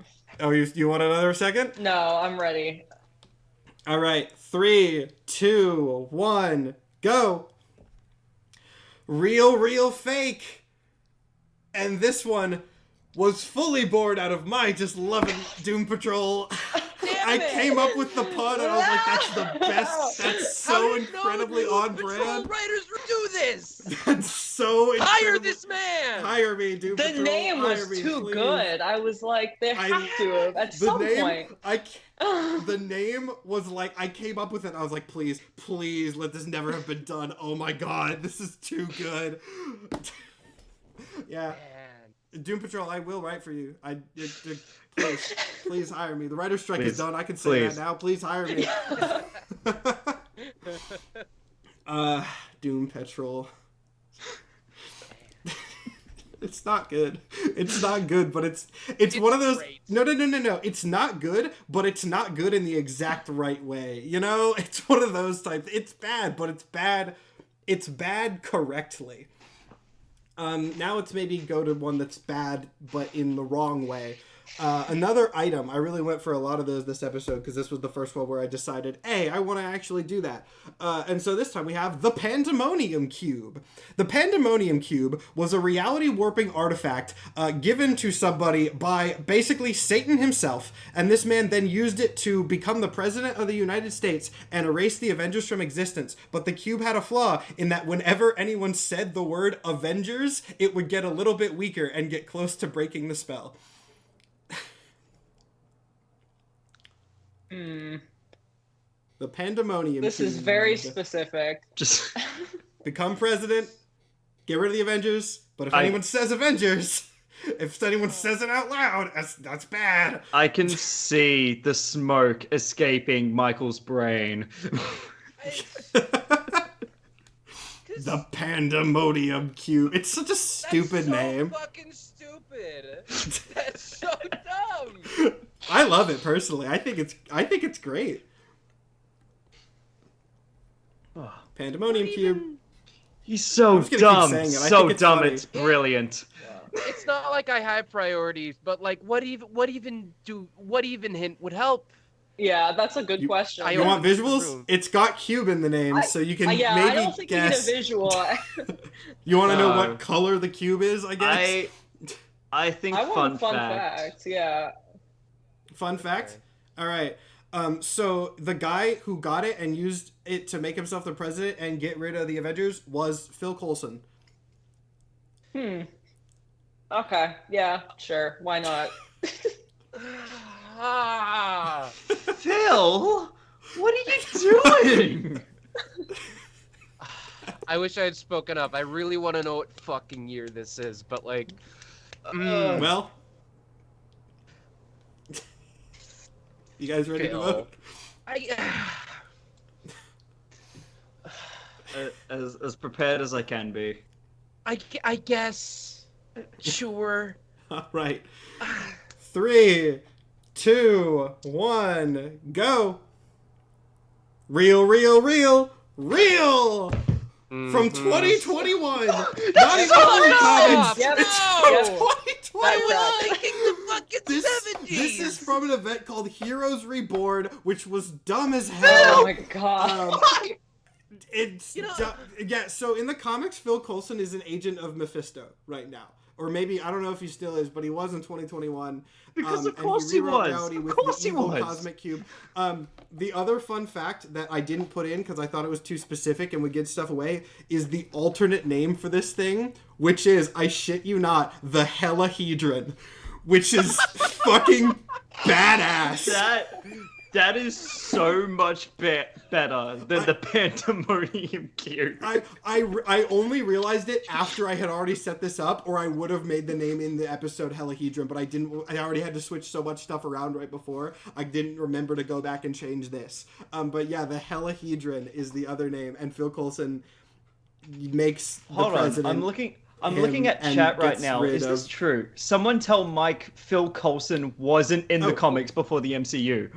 Oh, you want another second? No, I'm ready. All right, 3, 2, 1, go. Real, fake. And this one was fully born out of my just loving Doom Patrol. I came up with the pun and I was like, that's the best. That's so incredibly on brand. Writers do this. That's so incredible. Hire this man. Hire me, Doom The Patrol. name was Hire me, too please. good. I was like, they have to have at The some name, point. the name was like, I came up with it. I was like, please, let this never have been done. Oh my god, this is too good. Yeah. Man. Doom Patrol, I will write for you. Please hire me. The writer's strike is Please. done. I can say Please. that now. Please hire me. Doom Patrol. It's not good. It's not good, but it's one of those. Great. No. It's not good, but it's not good in the exact right way. You know, it's one of those types. It's bad, but it's bad. It's bad correctly. Now let's maybe go to one that's bad, but in the wrong way. Another item, I really went for a lot of those this episode because this was the first one where I decided, hey, I want to actually do that. And so this time we have the Pandemonium Cube. The Pandemonium Cube was a reality warping artifact given to somebody by basically Satan himself, and this man then used it to become the president of the United States and erase the Avengers from existence. But the cube had a flaw in that whenever anyone said the word Avengers, it would get a little bit weaker and get close to breaking the spell. The Pandemonium This is Cube. very specific. Just Become president, get rid of the Avengers, but if I- anyone says Avengers, if anyone says it out loud, that's bad. I can see the smoke escaping Michael's brain. The Pandemonium Cube. It's such a stupid name. Fucking stupid. That's so dumb. I love it personally. I think it's great. Pandemonium Cube. He's so I'm just gonna keep dumb. saying it. I So think it's dumb. funny. It's brilliant. It's not like I have priorities, but like, what even hint would help? Yeah, that's a good question. You want visuals? Room. It's got cube in the name, so you can yeah, maybe I don't think guess. you need a visual. You want to know No. what color the cube is? I guess. I think I want fun fun fact. facts. Yeah. Fun fact. Okay. All right. So the guy who got it and used it to make himself the president and get rid of the Avengers was Phil Coulson. Okay. Yeah. Sure. Why not? Ah. Phil, what are you doing? I wish I had spoken up. I really want to know what fucking year this is, but like, Well, you guys ready to Phil. vote? As prepared as I can be. I guess, sure. All right. 3, 2, 1, go. Real. from 2021. Not even Oh, old no! comics. Yep. It's Yep. from 2021. That's Thinking the fucking This is from an event called Heroes Reborn, which was dumb as Oh hell. my god. It's yeah. So in the comics, Phil Coulson is an agent of Mephisto right now, or maybe I don't know if he still is, but he was in 2021. Because of and course he rewrote was. Reality Of with course the he evil was. Cosmic Cube. The other fun fact that I didn't put in because I thought it was too specific and would give stuff away is the alternate name for this thing, which is, I shit you not, the Helahedron, which is fucking badass. That is so much better than the Pandemonium Cube. I only realized it after I had already set this up, or I would have made the name in the episode Helahedron, but I didn't. I already had to switch so much stuff around right before. I didn't remember to go back and change this. But yeah, the Helahedron is the other name, and Phil Coulson makes Hold the on, president. I'm looking at and chat right gets now. rid Is this of- true? Someone tell Mike Phil Coulson wasn't in the Oh. comics before the MCU.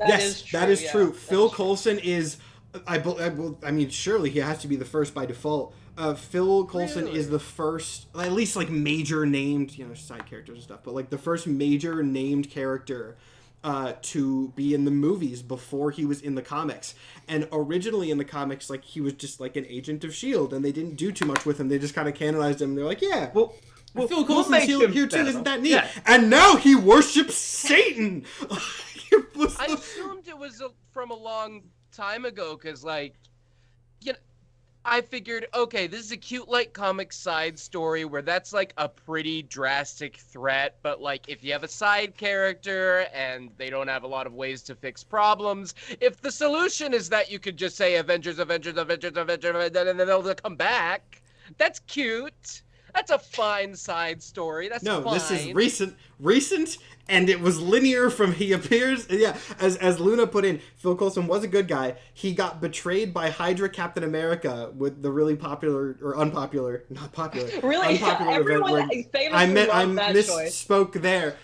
Yes, that is yeah. true. That Phil is true. Coulson is, I mean, surely he has to be the first by default. Phil Coulson Really? is the first, at least like major named, side characters and stuff, but like the first major named character to be in the movies before he was in the comics. And originally in the comics, like he was just like an agent of S.H.I.E.L.D. and they didn't do too much with him. They just kind of canonized him. They're like, yeah. Well, Phil Coulson's make here him too, better. isn't that neat? Yeah. And now he worships Satan! It was I the- assumed it was from a long time ago, because, like, I figured, okay, this is a cute, like, comic side story where that's, like, a pretty drastic threat, but, like, if you have a side character and they don't have a lot of ways to fix problems, if the solution is that you could just say Avengers, and then they'll come back, that's cute. That's a fine side story. That's No, fine. this is recent, and it was linear from he appears. Yeah, as Luna put in, Phil Coulson was a good guy. He got betrayed by Hydra Captain America with the really popular or unpopular, not popular, Really, unpopular everyone event famously where I loved that choice. misspoke there.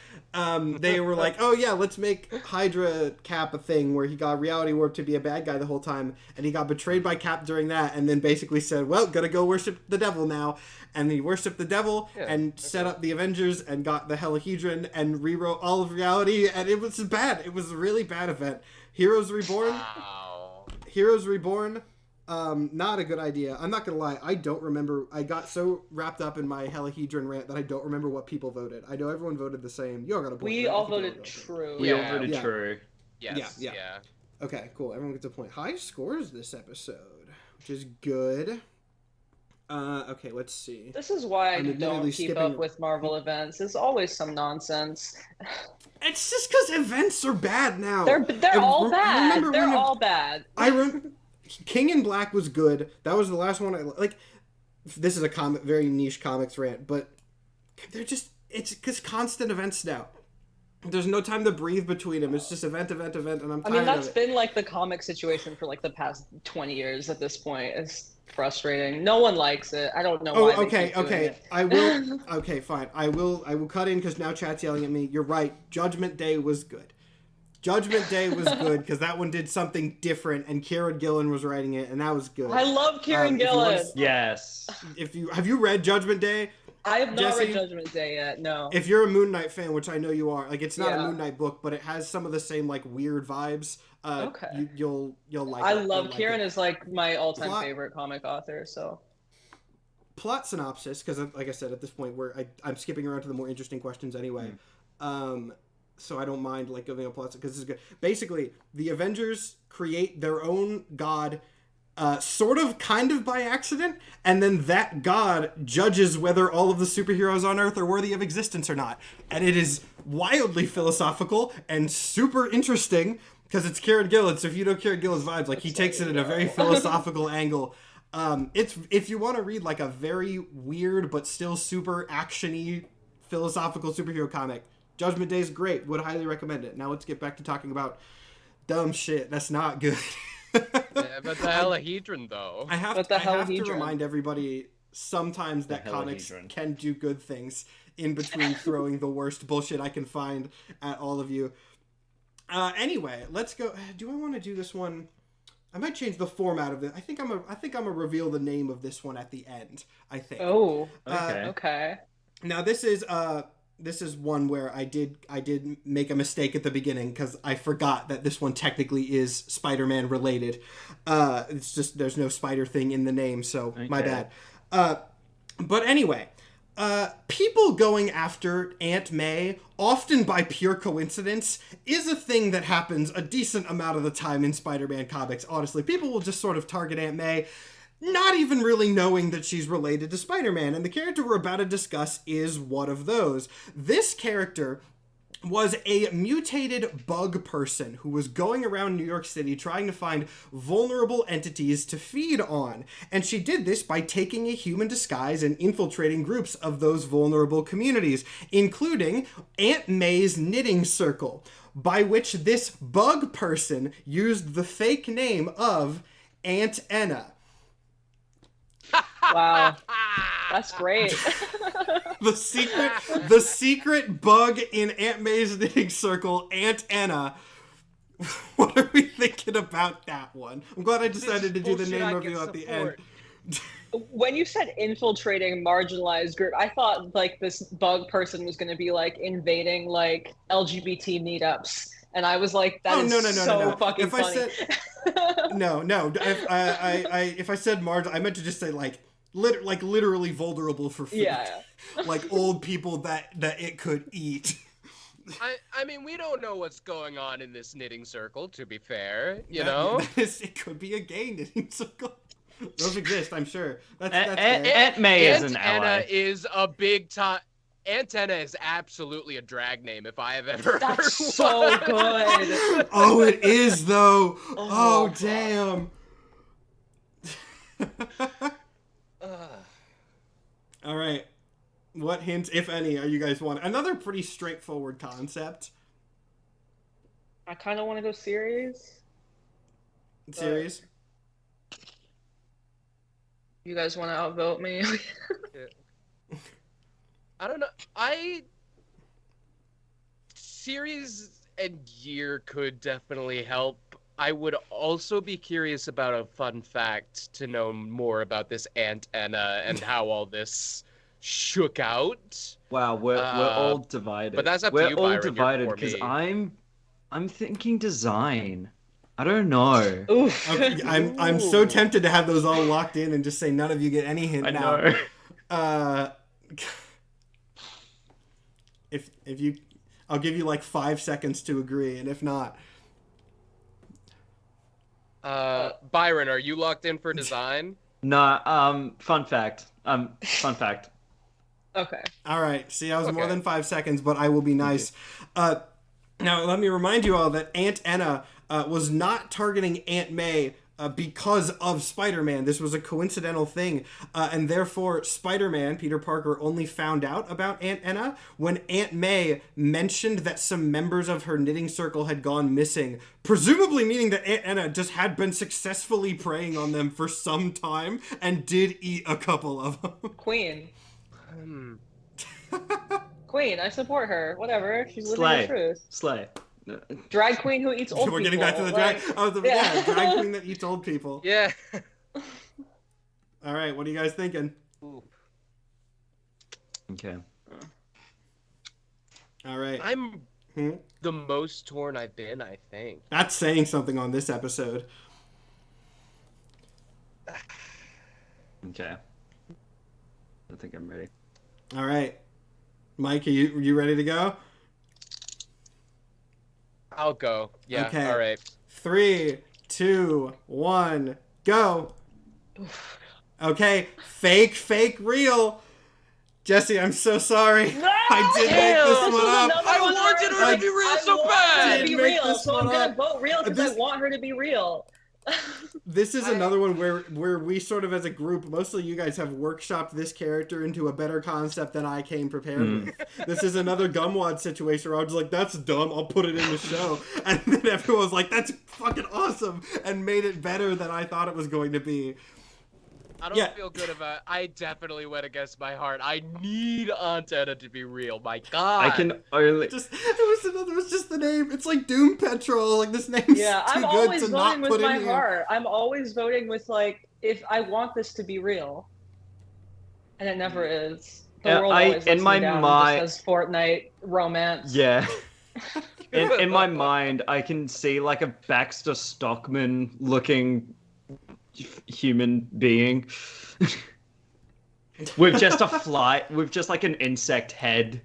They were like, oh yeah, let's make Hydra Cap a thing where he got reality warped to be a bad guy the whole time, and he got betrayed by Cap during that, and then basically said, well, gotta go worship the devil now. And he worshipped the devil and set up the Avengers and got the Helahedron and rewrote all of reality, and it was bad. It was a really bad event. Heroes Reborn, Wow. not a good idea. I'm not gonna lie, I don't remember. I got so wrapped up in my Helahedron rant that I don't remember what people voted. I know everyone voted the same. You all got a point. We right? I all think you voted got a point. true. We all Yeah. voted Yeah. true. Yes. Yeah. Yeah. Okay, cool. Everyone gets a point. High scores this episode, which is good. Okay, let's see. This is why I I'm don't admittedly keep skipping- up with Marvel events. There's always some nonsense. It's just because events are bad now. They're all Remember bad. They're when all bad. King in Black was good. That was the last one I like. This is a very niche comics rant, but they're just it's because constant events now. There's no time to breathe between them. It's just event, and I'm I tired mean, that's of it. been like the comic situation for like the past 20 years at this point. It's frustrating. No one likes it. I don't know why. Oh, they keep doing okay. it. I will. Okay, fine. I will cut in because now chat's yelling at me. You're right. Judgment Day was good. Judgment Day was good because that one did something different, and Kieran Gillen was writing it, and that was good. I love Kieran if you Gillen. want Yes. Have you read Judgment Day? I have not Jesse? read Judgment Day yet. No. If you're a Moon Knight fan, which I know you are, like it's not a Yeah. Moon Knight book, but it has some of the same like weird vibes. Okay. You'll like. I it. love You'll like Kieran it. is like my all-time Plot- favorite comic author. So Plot synopsis, because like I said, at this point I'm skipping around to the more interesting questions anyway. So I don't mind like giving a plot because this is good. Basically, the Avengers create their own god. Sort of, kind of by accident, and then that god judges whether all of the superheroes on Earth are worthy of existence or not. And it is wildly philosophical and super interesting because it's Kieran Gillen. So if you know Kieran Gillen's vibes, like he takes it in a very philosophical angle. It's if you want to read like a very weird but still super actiony philosophical superhero comic, Judgment Day is great. Would highly recommend it. Now let's get back to talking about dumb shit. That's not good. Yeah, but the Helahedron, though. I have But the to Helahedron. remind everybody sometimes that comics Helahedron. can do good things in between throwing the worst bullshit I can find at all of you. Anyway, let's go. Do I want to do this one? I might change the format of it. I think I'm gonna reveal the name of this one at the end. I think. Oh, Okay. okay. Now this is one where I did make a mistake at the beginning because I forgot that this one technically is Spider-Man related. It's just there's no spider thing in the name, so my bad. But anyway, people going after Aunt May, often by pure coincidence, is a thing that happens a decent amount of the time in Spider-Man comics. Honestly, people will just sort of target Aunt May, not even really knowing that she's related to Spider-Man, and the character we're about to discuss is one of those. This character was a mutated bug person who was going around New York City trying to find vulnerable entities to feed on. And she did this by taking a human disguise and infiltrating groups of those vulnerable communities, including Aunt May's knitting circle, by which this bug person used the fake name of Aunt Enna. Wow. That's great. The secret bug in Aunt May's knitting circle, Aunt Enna. What are we thinking about that one? I'm glad I decided to do the name reveal at the end. When you said infiltrating marginalized group, I thought like this bug person was going to be like invading like LGBT meetups, and I was like, that is so fucking funny. If I said I meant to just say like literally vulnerable for food. Yeah. Like old people that it could eat. I mean, we don't know what's going on in this knitting circle, to be fair, you know? It could be a gay knitting circle. Those exist, I'm sure. That's Aunt May is an ally. Anna is a big time... Aunt Enna is absolutely a drag name if I have ever heard one. That's so good. Oh, it is, though. Oh damn. All right. What hints, if any, are you guys want? Another pretty straightforward concept. I kind of want to go series. Series? You guys want to outvote me? I don't know. Series and year could definitely help. I would also be curious about a fun fact to know more about this Aunt Enna and how all this shook out. Wow, we're all divided. But that's up we're to you, Byron. We're all divided because I'm thinking design. I don't know. Oof. Okay, I'm so tempted to have those all locked in and just say none of you get any hint now. I know. If you, I'll give you like 5 seconds to agree, and if not, Byron, are you locked in for design? Nah. Fun fact. Fun fact. Okay. all right. See, I was more than 5 seconds, but I will be nice. Now, let me remind you all that Aunt Enna was not targeting Aunt May because of Spider-Man. This was a coincidental thing, and therefore Spider-Man, Peter Parker, only found out about Aunt Enna when Aunt May mentioned that some members of her knitting circle had gone missing, presumably meaning that Aunt Enna just had been successfully preying on them for some time and did eat a couple of them. Queen. Queen, I support her. Whatever. She's living Slay. the truth. Slay. Drag queen who eats old people. We're getting back to the drag. Drag queen that eats old people. Yeah. All right, what are you guys thinking? Ooh. Okay. All right. I'm the most torn I've been, I think. That's saying something on this episode. Okay. I think I'm ready. All right. Mike, are you ready to go? I'll go. Yeah. Okay. All right. 3, 2, 1, go. Okay. Fake, real. Jesse, I'm so sorry. No! I did make this one up. I wanted her to be real so bad. To be Make real, this so I'm one gonna up. vote real because I want her to be real. This is another one where we sort of as a group, mostly you guys have workshopped this character into a better concept than I came prepared with. This is another Gumwad situation where I was like, that's dumb, I'll put it in the show. And then everyone was like, that's fucking awesome, and made it better than I thought it was going to be. I don't feel good about it. I definitely went against my heart. I need Aunt Edda to be real. My God. I can only. It was just the name. It's like Doom Petrol. Like, this name's Yeah, too I'm good always to not voting with put my in here. heart. I'm always voting with, like, if I want this to be real. And it never is. The Yeah, world always lets my me down mind- and just says Fortnite romance. Yeah. In my mind, I can see like a Baxter Stockman looking human being with just like an insect head.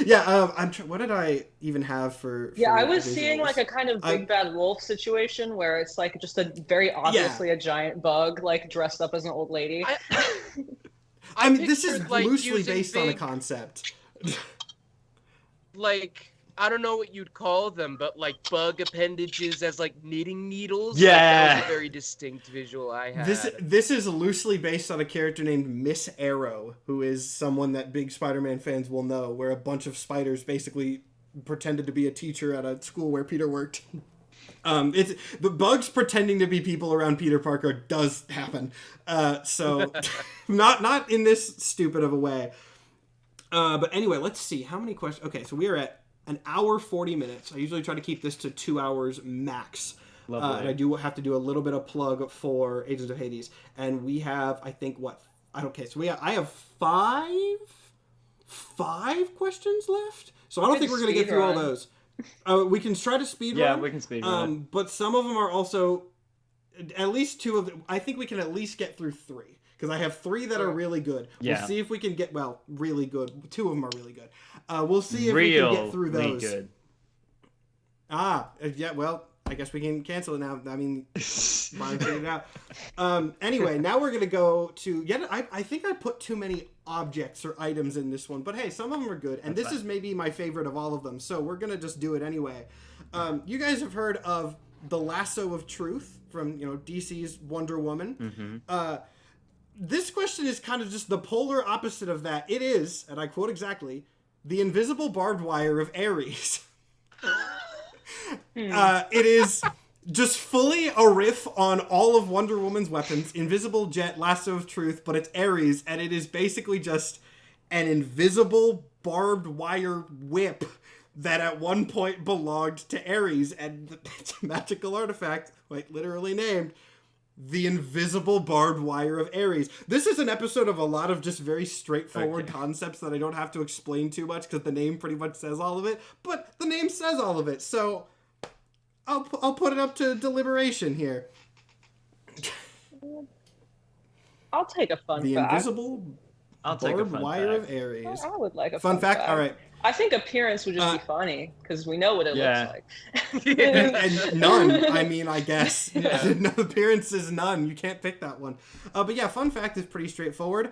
Yeah, what did I even have for Yeah, I was visuals? seeing like a kind of big bad wolf situation where it's like just a very obviously a giant bug like dressed up as an old lady. I mean, this is pictured, like, loosely using based on a big- concept. Like, I don't know what you'd call them, but like bug appendages as like knitting needles. Yeah. Like, that was a very distinct visual I had. This is loosely based on a character named Miss Arrow, who is someone that big Spider-Man fans will know, where a bunch of spiders basically pretended to be a teacher at a school where Peter worked. It's the bugs pretending to be people around Peter Parker does happen. So not in this stupid of a way. But anyway, let's see how many questions. Okay, so we are at an hour 40 minutes. I usually try to keep this to 2 hours max. And I do have to do a little bit of plug for Agents of Hades. And we have, I think, I have five questions left. So I don't think we're going to get through all those. We can try to speed run. Yeah, we can speed run. But some of them are also, at least two of them, I think we can at least get through three. Because I have three that are really good. Yeah. We'll see if we can get, really good. Two of them are really good. We'll see if we can get through those. Good. Yeah, well, I guess we can cancel it now. I mean, Brian figured it out. Anyway, now we're going to go to, I think I put too many objects or items in this one. But hey, some of them are good. And this is maybe my favorite of all of them. So we're going to just do it anyway. You guys have heard of the Lasso of Truth from, DC's Wonder Woman. Mm-hmm. This question is kind of just the polar opposite of that. It is, and I quote exactly, the invisible barbed wire of Ares. It is just fully a riff on all of Wonder Woman's weapons, invisible jet, lasso of truth, but it's Ares, and it is basically just an invisible barbed wire whip that at one point belonged to Ares, and it's a magical artifact, quite literally named the invisible barbed wire of Ares. This is an episode of a lot of just very straightforward concepts that I don't have to explain too much because the name pretty much says all of it, but the name says all of it, so I'll put it up to deliberation here. I'll take a fun The fact. invisible barbed wire of Ares. I would like a Fun fact? All right. I think appearance would just be funny because we know what it looks like. and none, I mean, I guess. No appearances, none. You can't pick that one. But yeah, fun fact is pretty straightforward.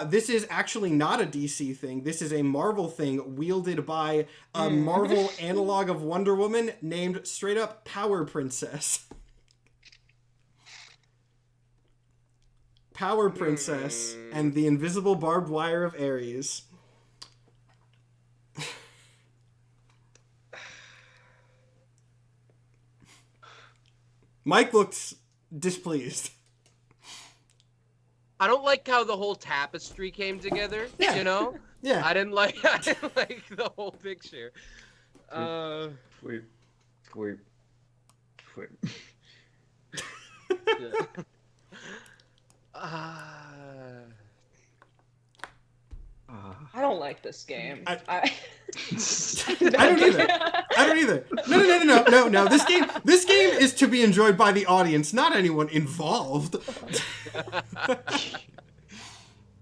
This is actually not a DC thing. This is a Marvel thing wielded by a Marvel analog of Wonder Woman named straight up Power Princess. Power Princess and the invisible barbed wire of Ares. Mike looks displeased. I don't like how the whole tapestry came together. Yeah. You know? Yeah. I didn't like the whole picture. Wait. Yeah. I don't like this game. I don't either. No. This game is to be enjoyed by the audience, not anyone involved.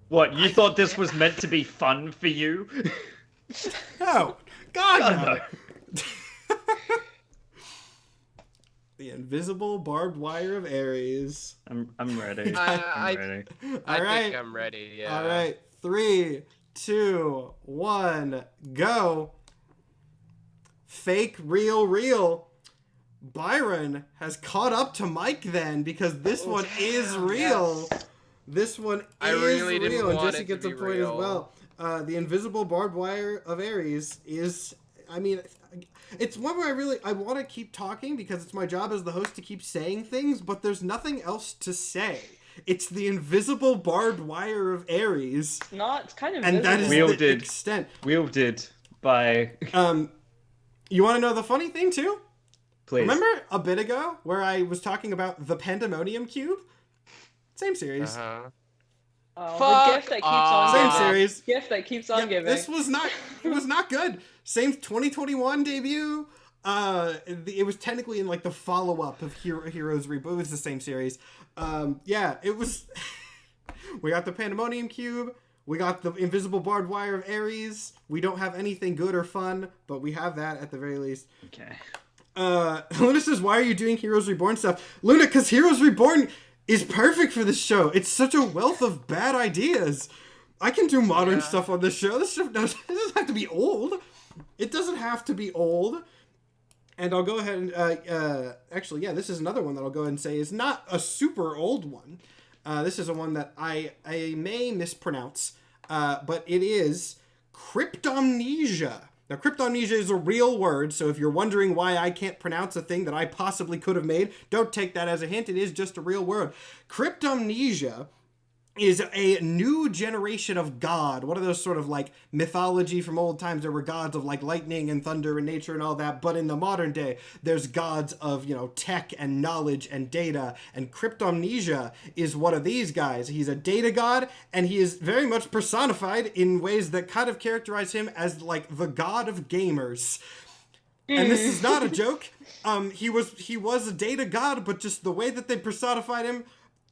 What, you thought this was meant to be fun for you? No. God, no. The invisible barbed wire of Ares. I'm ready. I ready. All right. think I'm ready, yeah. All right. 3, 2, 1, go. Fake, real. Byron has caught up to Mike then because this one is real. Yes. This one is I really didn't real, and want Jesse it to gets a be point real. as well. The invisible barbed wire of Ares is I mean, it's one where I want to keep talking because it's my job as the host to keep saying things, but there's nothing else to say. It's the invisible barbed wire of Ares. It's kind of and visible. that is the extent. Wielded by... You want to know the funny thing, too? Please. Remember a bit ago where I was talking about the Pandemonium Cube? Same series. Uh-huh. The gift that keeps on Same giving. series. Gift that keeps on giving. This was not. It was not good. Same 2021 debut. It was technically in like the follow up of Heroes Reboot. It was the same series. Yeah, it was. We got the Pandemonium Cube. We got the invisible barbed wire of Ares. We don't have anything good or fun, but we have that at the very least. Okay. Luna says, "Why are you doing Heroes Reborn stuff?" Luna, because Heroes Reborn is perfect for this show. It's such a wealth of bad ideas. I can do modern stuff on this show. This stuff doesn't have to be old. It doesn't have to be old. And I'll go ahead and, actually, yeah, this is another one that I'll go ahead and say is not a super old one. This is a one that I may mispronounce, but it is cryptomnesia. Now, cryptomnesia is a real word, so if you're wondering why I can't pronounce a thing that I possibly could have made, don't take that as a hint. It is just a real word. Cryptomnesia is a new generation of god. One of those sort of like mythology from old times. There were gods of like lightning and thunder and nature and all that. But in the modern day, there's gods of, tech and knowledge and data. And Cryptomnesia is one of these guys. He's a data god, and he is very much personified in ways that kind of characterize him as like the god of gamers. And this is not a joke. He was a data god, but just the way that they personified him,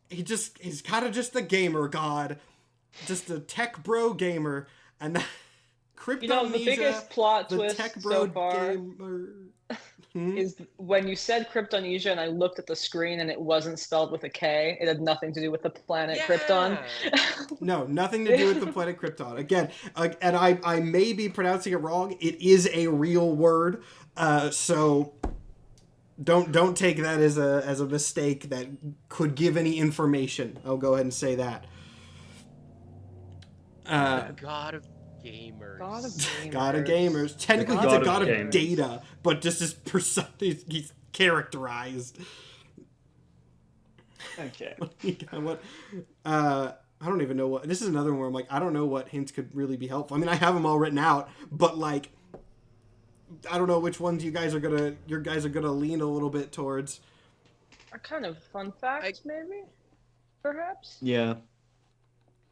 he's kind of just a gamer god, just a tech bro gamer, and that Cryptomnesia, the biggest plot the twist tech bro so far gamer. is when you said Cryptomnesia and I looked at the screen and it wasn't spelled with a K. It had nothing to do with the planet Krypton. No, nothing to do with the planet Krypton. Again, and I may be pronouncing it wrong. It is a real word, so don't take that as a mistake that could give any information. I'll go ahead and say that. God of gamers. God of gamers. Technically, he's a god of data, but just his he's characterized. Okay. What? I don't even know what. This is another one where I'm like, I don't know what hints could really be helpful. I mean, I have them all written out, but like, I don't know which ones you guys are gonna lean a little bit towards. Are kind of fun facts, maybe, perhaps. Yeah.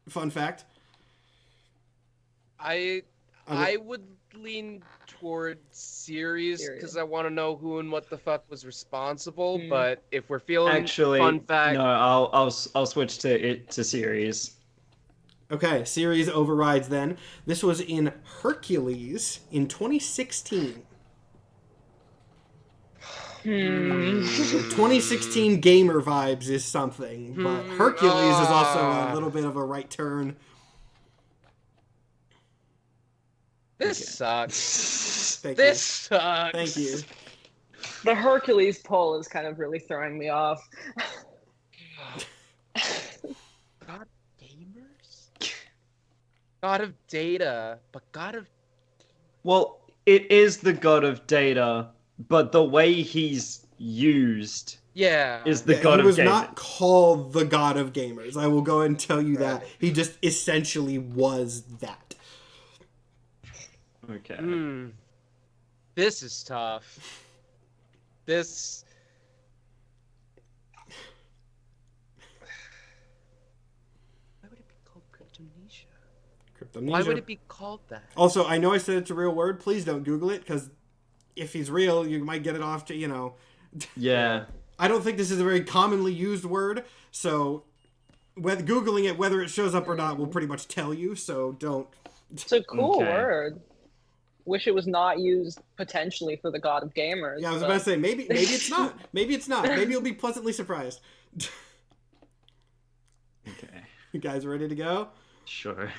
Fun fact. I would lean toward series because I want to know who and what the fuck was responsible. But if we're feeling fun fact, no, I'll switch to series. Okay, series overrides then. This was in Hercules in 2016. 2016 gamer vibes is something, but Hercules is also a little bit of a right turn. This sucks. Thank This you. sucks. Thank you. The Hercules poll is kind of really throwing me off. God gamers? God of data, but God of... Well, it is the god of data, but the way he's used is the god of gamers. He was not called the god of gamers. I will go ahead and tell you that. He just essentially was that. Okay. This is tough. This... Why would it be called Cryptomnesia? Why would it be called that? Also, I know I said it's a real word. Please don't Google it, because if he's real, you might get it off to, Yeah. I don't think this is a very commonly used word, so Googling it, whether it shows up or not, will pretty much tell you, so don't. It's a cool word. Wish it was not used potentially for the god of gamers. Yeah, I was about to say, maybe it's not. Maybe it's not. Maybe you'll be pleasantly surprised. Okay. You guys ready to go? Sure.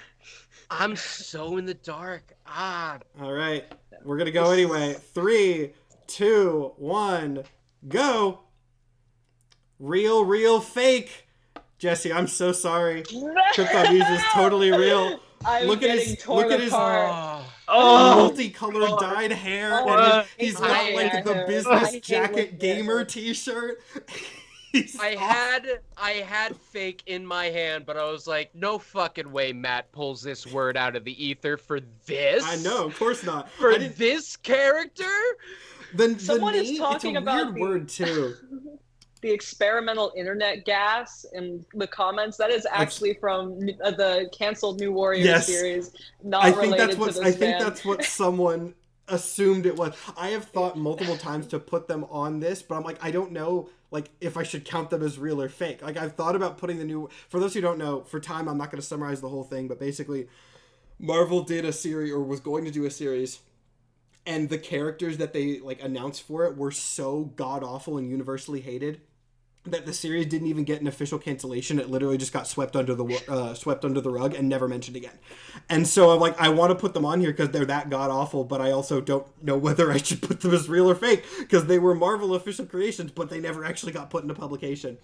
I'm so in the dark. All right. We're going to go anyway. 3, 2, 1, go. Real, fake. Jesse, I'm so sorry. Cryptomnesia is totally real. I'm look at his torn apart. Oh multicolored dyed hair, and he's got I like hate the him. I business hate jacket looking at gamer him. t-shirt. He's I awful. had fake in my hand, but I was like, no fucking way Matt pulls this word out of the ether for this. I know, of course not. For I didn't, this character? the Someone is name, talking it's a about weird the- word too. The experimental internet gas in the comments, that is actually from the canceled New Warriors Yes. series, not I think related that's to what this I think band. that's what someone assumed it was. I have thought multiple times to put them on this, but I'm like, I don't know like if I should count them as real or fake. Like I've thought about putting the new, for those who don't know, for time I'm not going to summarize the whole thing, but basically Marvel did a series, or was going to do a series, and the characters that they like announced for it were so god awful and universally hated that the series didn't even get an official cancellation. It literally just got swept under the rug and never mentioned again. And so I'm like, I want to put them on here because they're that god awful, but I also don't know whether I should put them as real or fake because they were Marvel official creations, but they never actually got put into publication.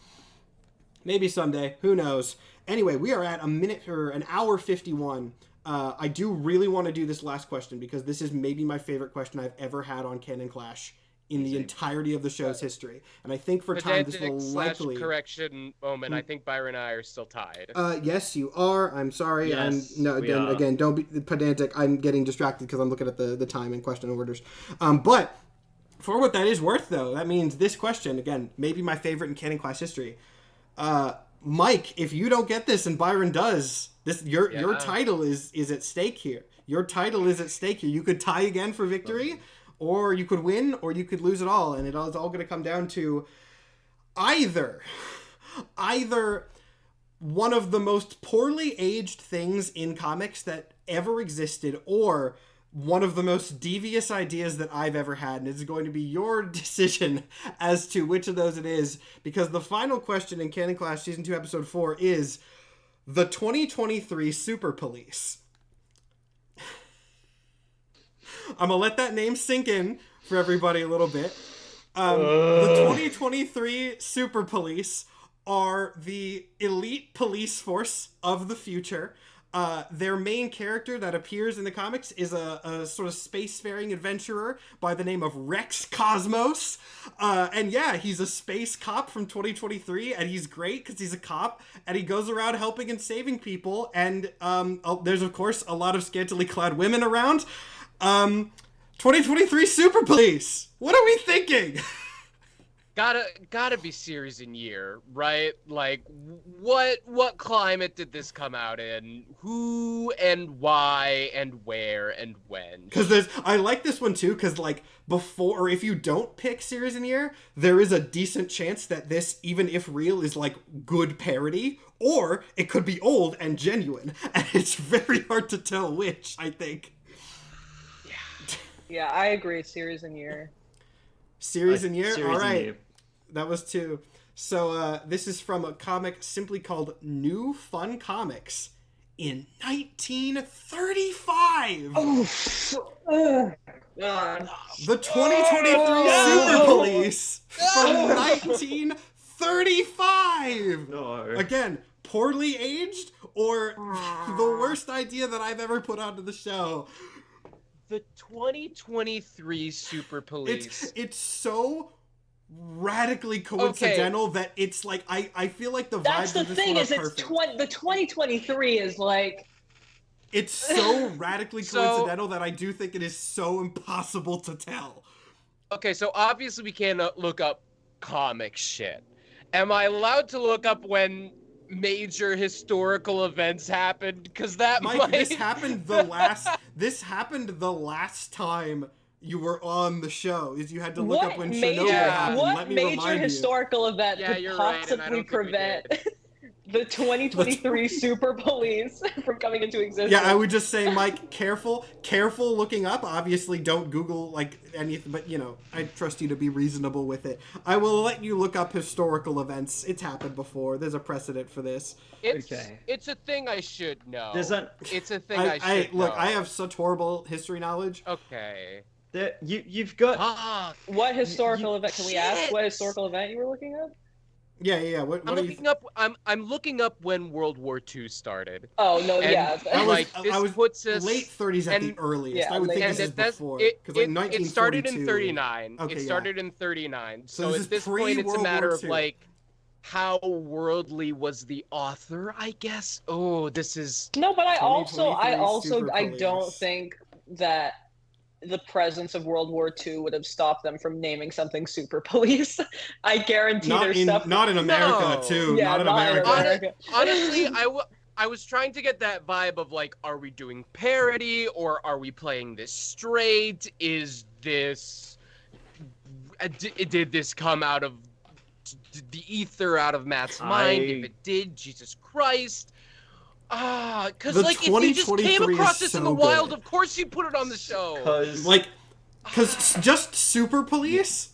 Maybe someday, who knows? Anyway, we are at an hour 51. I do really want to do this last question because this is maybe my favorite question I've ever had on Canon Clash in the entirety of the show's history. And I think for time this will likely... correction moment, I think Byron and I are still tied. Yes, you are. I'm sorry. Yes, Again, don't be pedantic. I'm getting distracted because I'm looking at the time and question orders. But for what that is worth, though, that means this question, again, maybe my favorite in Canon Clash history. Mike, if you don't get this and Byron does, your title is at stake here. Your title is at stake here. You could tie again for victory, or you could win, or you could lose it all, and it's all going to come down to either one of the most poorly aged things in comics that ever existed, or one of the most devious ideas that I've ever had, and it's going to be your decision as to which of those it is, because the final question in Canon Clash Season 2, Episode 4 is the 2023 Super Police. I'm going to let that name sink in for everybody a little bit. The 2023 Super Police are the elite police force of the future. Their main character that appears in the comics is a sort of spacefaring adventurer by the name of Rex Cosmos. And yeah, he's a space cop from 2023, and he's great because he's a cop, and he goes around helping and saving people, and there's, of course, a lot of scantily clad women around. 2023 Super Police! What are we thinking? Gotta be series and year, right? Like, what climate did this come out in? Who and why and where and when? Because I like this one too, because like before, or if you don't pick series and year, there is a decent chance that this, even if real, is like good parody, or it could be old and genuine, and it's very hard to tell which, I think. Yeah, I agree. Series and year. Series and year? Series All right. and year. That was 2. So this is from a comic simply called New Fun Comics in 1935. Oh, God. The 2023 Super Police from 1935. No. Again, poorly aged, or the worst idea that I've ever put onto the show. The 2023 Super Police. It's so radically coincidental that it's like I feel like the That's vibes the of this thing, one are is it's perfect. the 2023 is like... It's so radically So- coincidental that I do think it is so impossible to tell. Okay, so obviously we can't look up comic shit. Am I allowed to look up when major historical events happened? Because that Mike, might... this happened the last time you were on the show. Is you had to look up when Chernobyl happened. What Let me major remind historical event Yeah, could you're right, and I possibly don't think we prevent the 2023 Super Police from coming into existence? Yeah, I would just say, Mike, careful looking up. Obviously, don't Google like anything, but you know, I trust you to be reasonable with it. I will let you look up historical events. It's happened before. There's a precedent for this. It's a thing I should know. It's a thing I should know. Look, I have such horrible history knowledge. Okay. You've got... Ah, What historical event, can we ask shit. what historical event you were looking at? Yeah. What I'm are you? looking up. I'm looking up when World War II started. Oh no, And, yeah. I was puts us late 30s at the and- earliest. yeah, I would think late- this And is that's before, it. because like It started 1942. in 39. Okay, It yeah. started in 39. So So this is at this point, it's a pre-World matter War of II. like, how worldly was the author? I guess. Oh, this is. No, but I 2023 Super don't Police. think that the presence of World War II would have stopped them from naming something Super Police. I guarantee Not there's in stuff. not in America No. too. Yeah, not in not in America. America. Honestly, I was trying to get that vibe of like, are we doing parody or are we playing this straight? Is this did this come out of the ether, out of Matt's mind? If it did, Jesus Christ. Because The like if you just came 2023 across is this so in the wild, good. of course you put it on the show. Because just Super Police,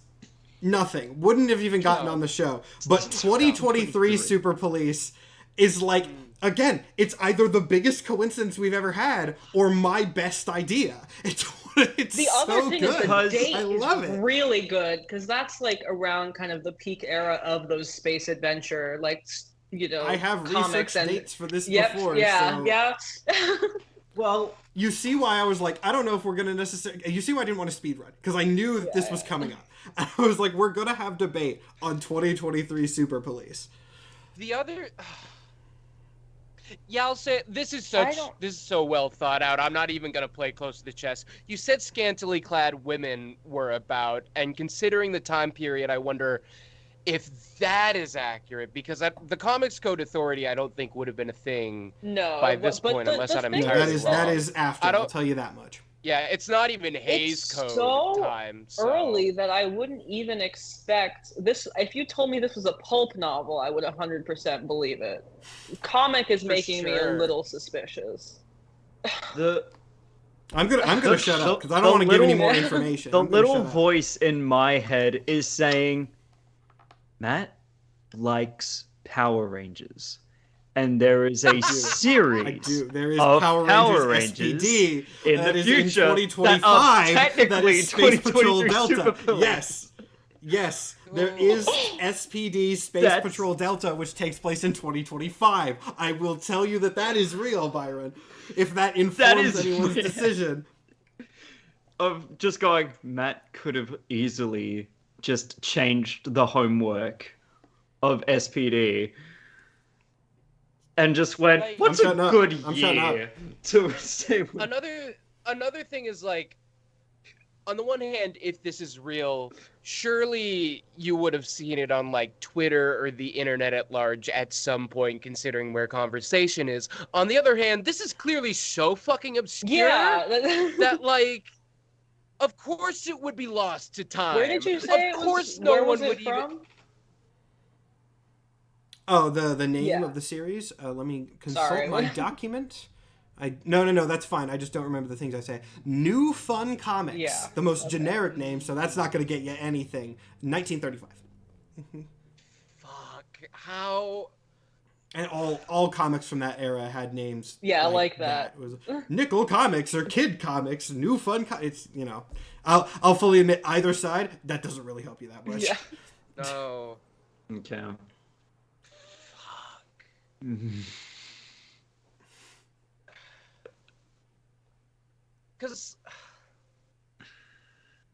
nothing. Wouldn't have even gotten on the show. But 2023 Super Police is like, again, it's either the biggest coincidence we've ever had or my best idea. It's The so other thing good. is the date I love is it. really good because that's like around kind of the peak era of those space adventure, like I have comics research and dates for this yep, before. yeah, so yeah. Well, you see why I was like, I don't know if we're going to necessarily... You see why I didn't want to speedrun? Because I knew that this was coming up. And I was like, we're going to have debate on 2023 Super Police. The other. Yeah, I'll say this is so well thought out. I'm not even gonna play close to the chest. You said scantily clad women were about, and considering the time period, I wonder if that is accurate, because the Comics Code Authority I don't think would have been a thing by this point, unless I'm entirely wrong. That is after. I'll tell you that much. Yeah, it's not even Hayes It's Code so time. early that I wouldn't even expect this. If you told me this was a pulp novel, I would 100% believe it. Comic is making me a little suspicious. I'm gonna shut up because I don't want to give any more information. The little voice in my head is saying, Matt likes Power Rangers. And there is a series There is of Power Rangers SPD in the future in 2025 technically that is Space Patrol 2023 Delta. Super Police. Yes, there is SPD Space Patrol Delta, which takes place in 2025. I will tell you that is real, Byron. If that informs anyone's decision. Of just going, Matt could have easily just changed the homework of SPD. And just went, what's a good year to say? Another thing is, like, on the one hand, if this is real, surely you would have seen it on, like, Twitter or the internet at large at some point, considering where conversation is. On the other hand, this is clearly so fucking obscure that, like, of course it would be lost to time. Where did you say Of course no one would even... Oh, the name of the series? Let me consult my document. No, that's fine. I just don't remember the things I say. New Fun Comics. Yeah. The most generic name, so that's not going to get you anything. 1935. Fuck. How... And all comics from that era had names. Yeah, like that. It was Nickel Comics or Kid Comics, New Fun It's, I'll fully admit either side, that doesn't really help you that much. Yeah. No. Okay. Because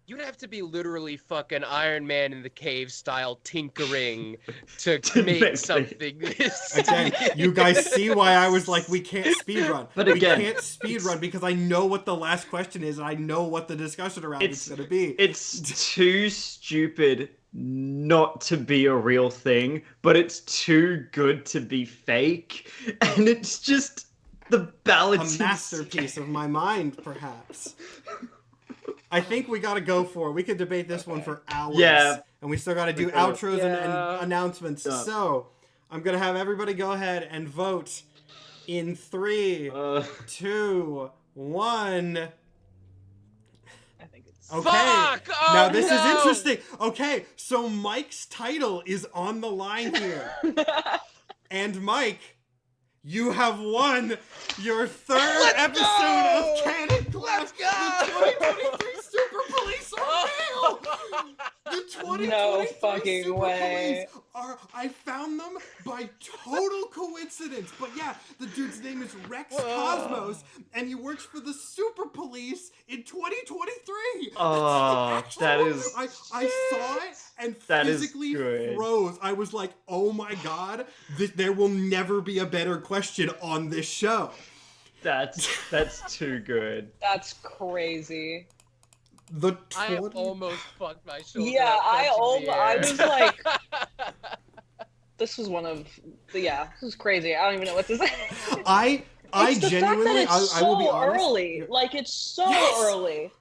you'd have to be literally fucking Iron Man in the cave style tinkering to make something this. Again, you guys see why I was like, we can't speedrun. But we again, can't speedrun because I know what the last question is and I know what the discussion around it's going to be. It's too stupid not to be a real thing, but it's too good to be fake, and it's just the balance. A masterpiece of my mind, perhaps. I think we got to go for it. We could debate this one for hours. Yeah. And we still got to do outros and announcements. So I'm going to have everybody go ahead and vote in 3, 2, 1. Okay, Fuck! Oh, now this is interesting. Okay, so Mike's title is on the line here. And Mike, you have won your third episode of Canon Clash. The 2023 Super Police are real. The No 2023 fucking Super way. Police I found them by total coincidence. But yeah, the dude's name is Rex Cosmos, and he works for the Super Police in 2023. Oh, that is... I saw it and That is physically good. froze. I was like, oh my god, there will never be a better question on this show. That's too good. That's crazy. I almost fucked my shoulder. Yeah, up touching the I air. was like, this was one of this was crazy. I don't even know what to say. I It's the genuinely, fact that it's I will be so honest. early. Like, it's so Yes! early.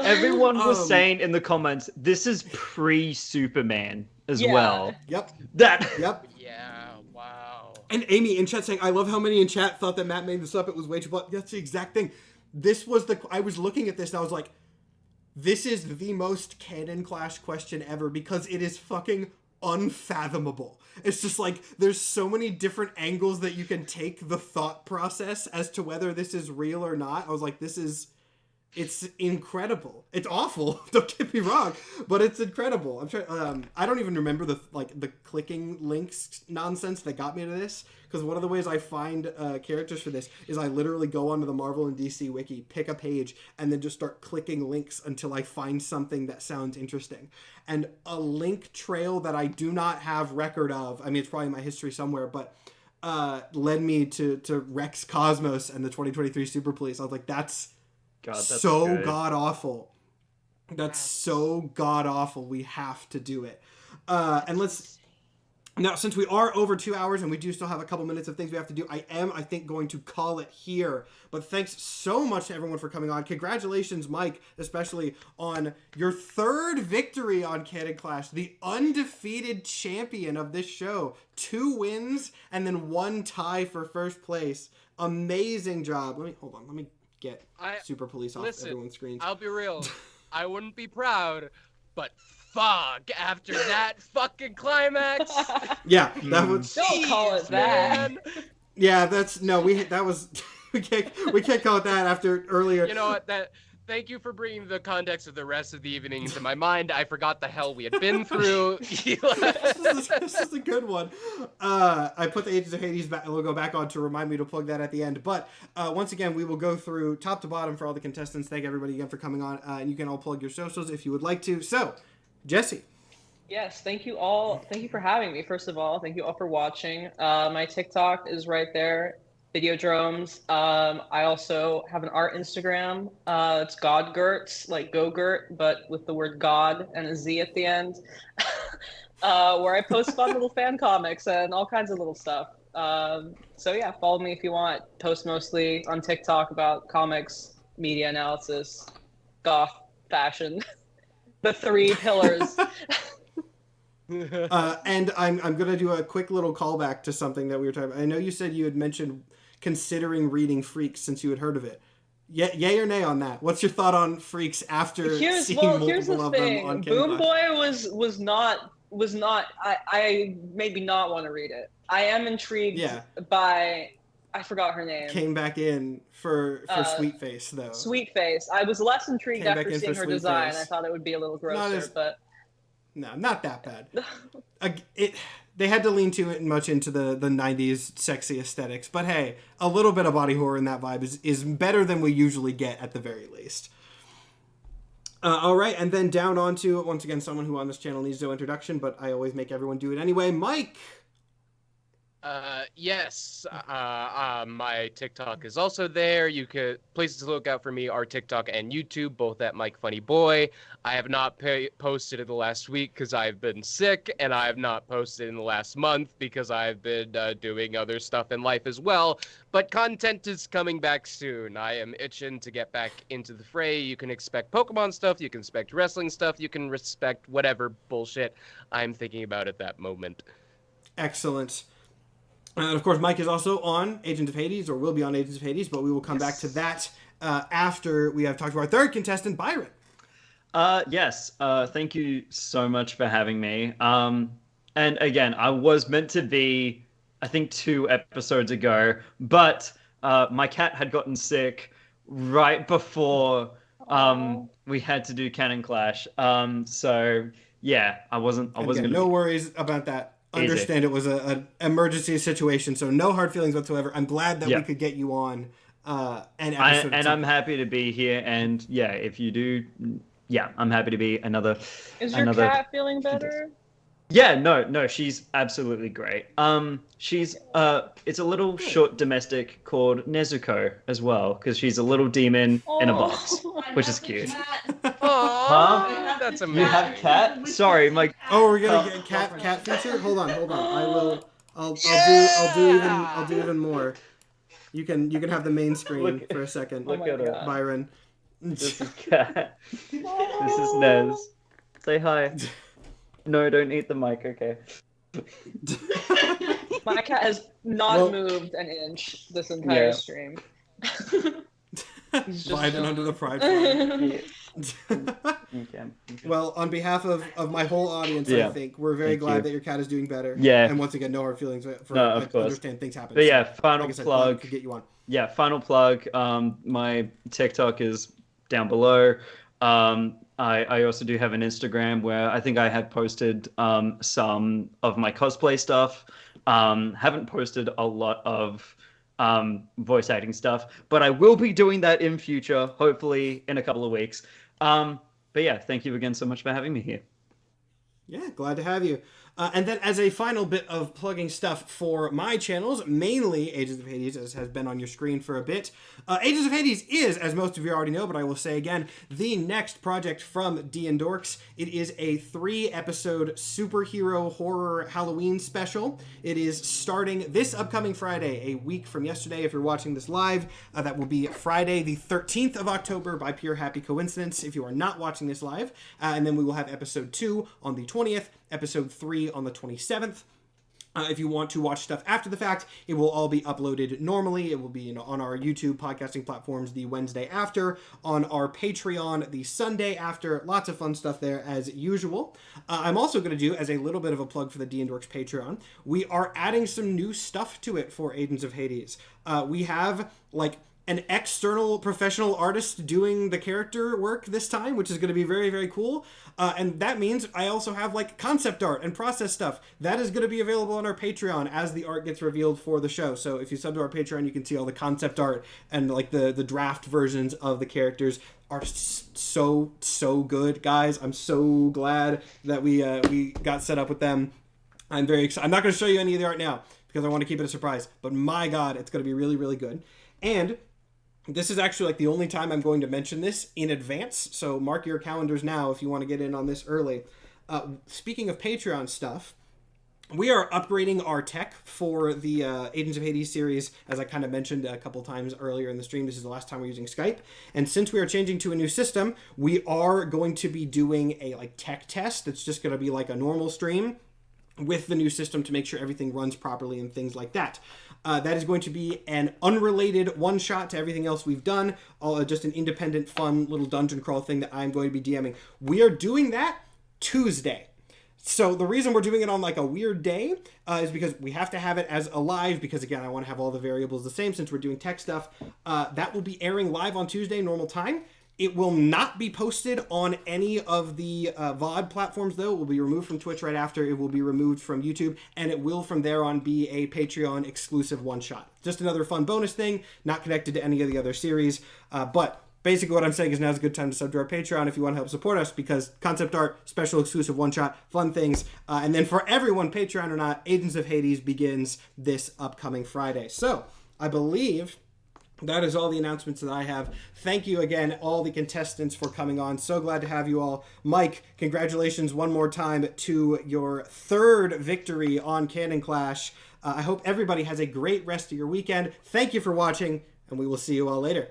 Everyone was Um, saying in the comments, this is pre-Superman as Yeah. well. Yep, That... yep. Yeah, wow. And Amy in chat saying, I love how many in chat thought that Matt made this up. It was way too blunt. That's the exact thing. I was looking at this and I was like, this is the most Canon Clash question ever because it is fucking unfathomable. It's just like, there's so many different angles that you can take the thought process as to whether this is real or not. I was like, it's incredible. It's awful. Don't get me wrong, but it's incredible. I'm trying. I don't even remember the clicking links nonsense that got me to this. Because one of the ways I find characters for this is I literally go onto the Marvel and DC wiki, pick a page, and then just start clicking links until I find something that sounds interesting. And a link trail that I do not have record of. I mean, it's probably in my history somewhere, but led me to Rex Cosmos and the 2023 Super Police. I was like, that's so good. god awful. That's so god awful. We have to do it. And let's now, since we are over 2 hours and we do still have a couple minutes of things we have to do, I think going to call it here. But thanks so much to everyone for coming on. Congratulations, Mike, especially on your third victory on Canon Clash, the undefeated champion of this show. 2 wins and then 1 tie for first place. Amazing job. Let me get Super Police off everyone's screens. I'll be real. I wouldn't be proud, but fuck, after that fucking climax. Yeah, that was. Don't call it that. Man. Yeah, we can't call it that after earlier. You know what? Thank you for bringing the context of the rest of the evening into my mind. I forgot the hell we had been through. This is a good one. I put the Agents of Hades logo back on to remind me to plug that at the end. But once again, we will go through top to bottom for all the contestants. Thank everybody again for coming on. And you can all plug your socials if you would like to. So, Jesse. Yes, thank you all. Thank you for having me, first of all. Thank you all for watching. My TikTok is right there, Videodromes. I also have an art Instagram. It's GodGertz, like Go-Gurt, but with the word God and a Z at the end, where I post fun little fan comics and all kinds of little stuff. So yeah, follow me if you want. Post mostly on TikTok about comics, media analysis, goth, fashion, the 3 pillars. And I'm going to do a quick little callback to something that we were talking about. I know you said you had mentioned considering reading Freaks since you had heard of it. Yay or nay on that? What's your thought on Freaks after seeing multiple of them on Canon Boom Clash? Boy was not. I maybe not want to read it. I am intrigued by. I forgot her name. Came back in for Sweet Face though. Sweet Face. I was less intrigued after seeing her design. I thought it would be a little grosser, but. No, not that bad. They had to lean too much into the 90s sexy aesthetics, but hey, a little bit of body horror in that vibe is better than we usually get at the very least. All right, and then down onto, once again, someone who on this channel needs no introduction, but I always make everyone do it anyway. Mike! Yes, my TikTok is also there. You could places to look out for me are TikTok and YouTube, both at Mike Funny Boy. I have not posted in the last week because I've been sick, and I have not posted in the last month because I've been doing other stuff in life as well. But content is coming back soon. I am itching to get back into the fray. You can expect Pokemon stuff, you can expect wrestling stuff, you can respect whatever bullshit I'm thinking about at that moment. Excellent. And of course, Mike is also on Agents of Hades, or will be on Agents of Hades, but we will come back to that after we have talked to our third contestant, Byron. Yes. Thank you so much for having me. And again, I was meant to be, I think, 2 episodes ago, but my cat had gotten sick right before we had to do Canon Clash. So yeah, I wasn't And gonna. no worries about that. Understand it was an emergency situation, so no hard feelings whatsoever. I'm glad that we could get you on an episode. I'm happy to be here. And yeah, if you do, I'm happy to be another. Is your cat feeling better? Yeah, no, she's absolutely great. She's it's a little short domestic called Nezuko as well, because she's a little demon in a box, which is cute. Oh, that's amazing. You have cat? Sorry, my. Oh, we're gonna get cat feature. Hold on. I'll do even more. You can have the main screen for a second. Look at her, Byron. This is cat. This is Nez. Say hi. No, don't eat the mic. Okay. My cat has not moved an inch this entire stream. Sliding under the pride flag. Well, on behalf of my whole audience, I think we're very glad that your cat is doing better. Yeah. And once again, no hard feelings. I understand things happen. But yeah, so, final like I said, plug. to get you on. Yeah, final plug. My TikTok is down below. I also do have an Instagram where I think I have posted some of my cosplay stuff. Haven't posted a lot of voice acting stuff, but I will be doing that in future, hopefully in a couple of weeks. But yeah, thank you again so much for having me here. Yeah, glad to have you. And then as a final bit of plugging stuff for my channels, mainly Agents of Hades, as has been on your screen for a bit. Agents of Hades is, as most of you already know, but I will say again, the next project from DnDorks. It is a 3-episode superhero horror Halloween special. It is starting this upcoming Friday, a week from yesterday if you're watching this live. That will be Friday the 13th of October by pure happy coincidence if you are not watching this live. And then we will have episode 2 on the 20th, episode 3 on the 27th. If you want to watch stuff after the fact, it will all be uploaded normally. It will be on our YouTube podcasting platforms the Wednesday after, on our Patreon the Sunday after. Lots of fun stuff there as usual. I'm also going to do, as a little bit of a plug for the DnDorks Patreon, we are adding some new stuff to it for Agents of Hades. We have, an external professional artist doing the character work this time, which is going to be very, very cool. And that means I also have concept art and process stuff. That is going to be available on our Patreon as the art gets revealed for the show. So if you sub to our Patreon, you can see all the concept art and the draft versions of the characters are so good, guys. I'm so glad that we got set up with them. I'm very excited. I'm not going to show you any of the art now because I want to keep it a surprise. But my God, it's going to be really, really good. And this is actually the only time I'm going to mention this in advance, so mark your calendars now if you want to get in on this early. Speaking of Patreon stuff, we are upgrading our tech for the Agents of Hades series, as I kind of mentioned a couple times earlier in the stream. This is the last time we're using Skype, and since we are changing to a new system, we are going to be doing a tech test. It's just going to be a normal stream with the new system to make sure everything runs properly and things like that. That is going to be an unrelated one-shot to everything else we've done, just an independent, fun little dungeon crawl thing that I'm going to be DMing. We are doing that Tuesday. So the reason we're doing it on a weird day is because we have to have it as a live, because again, I want to have all the variables the same since we're doing tech stuff. That will be airing live on Tuesday, normal time. It will not be posted on any of the VOD platforms, though. It will be removed from Twitch right after. It will be removed from YouTube, and it will from there on be a Patreon exclusive one-shot. Just another fun bonus thing, not connected to any of the other series. But basically what I'm saying is now's a good time to sub to our Patreon if you want to help support us, because concept art, special exclusive one-shot, fun things. And then for everyone, Patreon or not, Agents of Hades begins this upcoming Friday. So I believe that is all the announcements that I have. Thank you again, all the contestants, for coming on. So glad to have you all. Mike, congratulations one more time to your 3rd victory on Canon Clash. I hope everybody has a great rest of your weekend. Thank you for watching, and we will see you all later.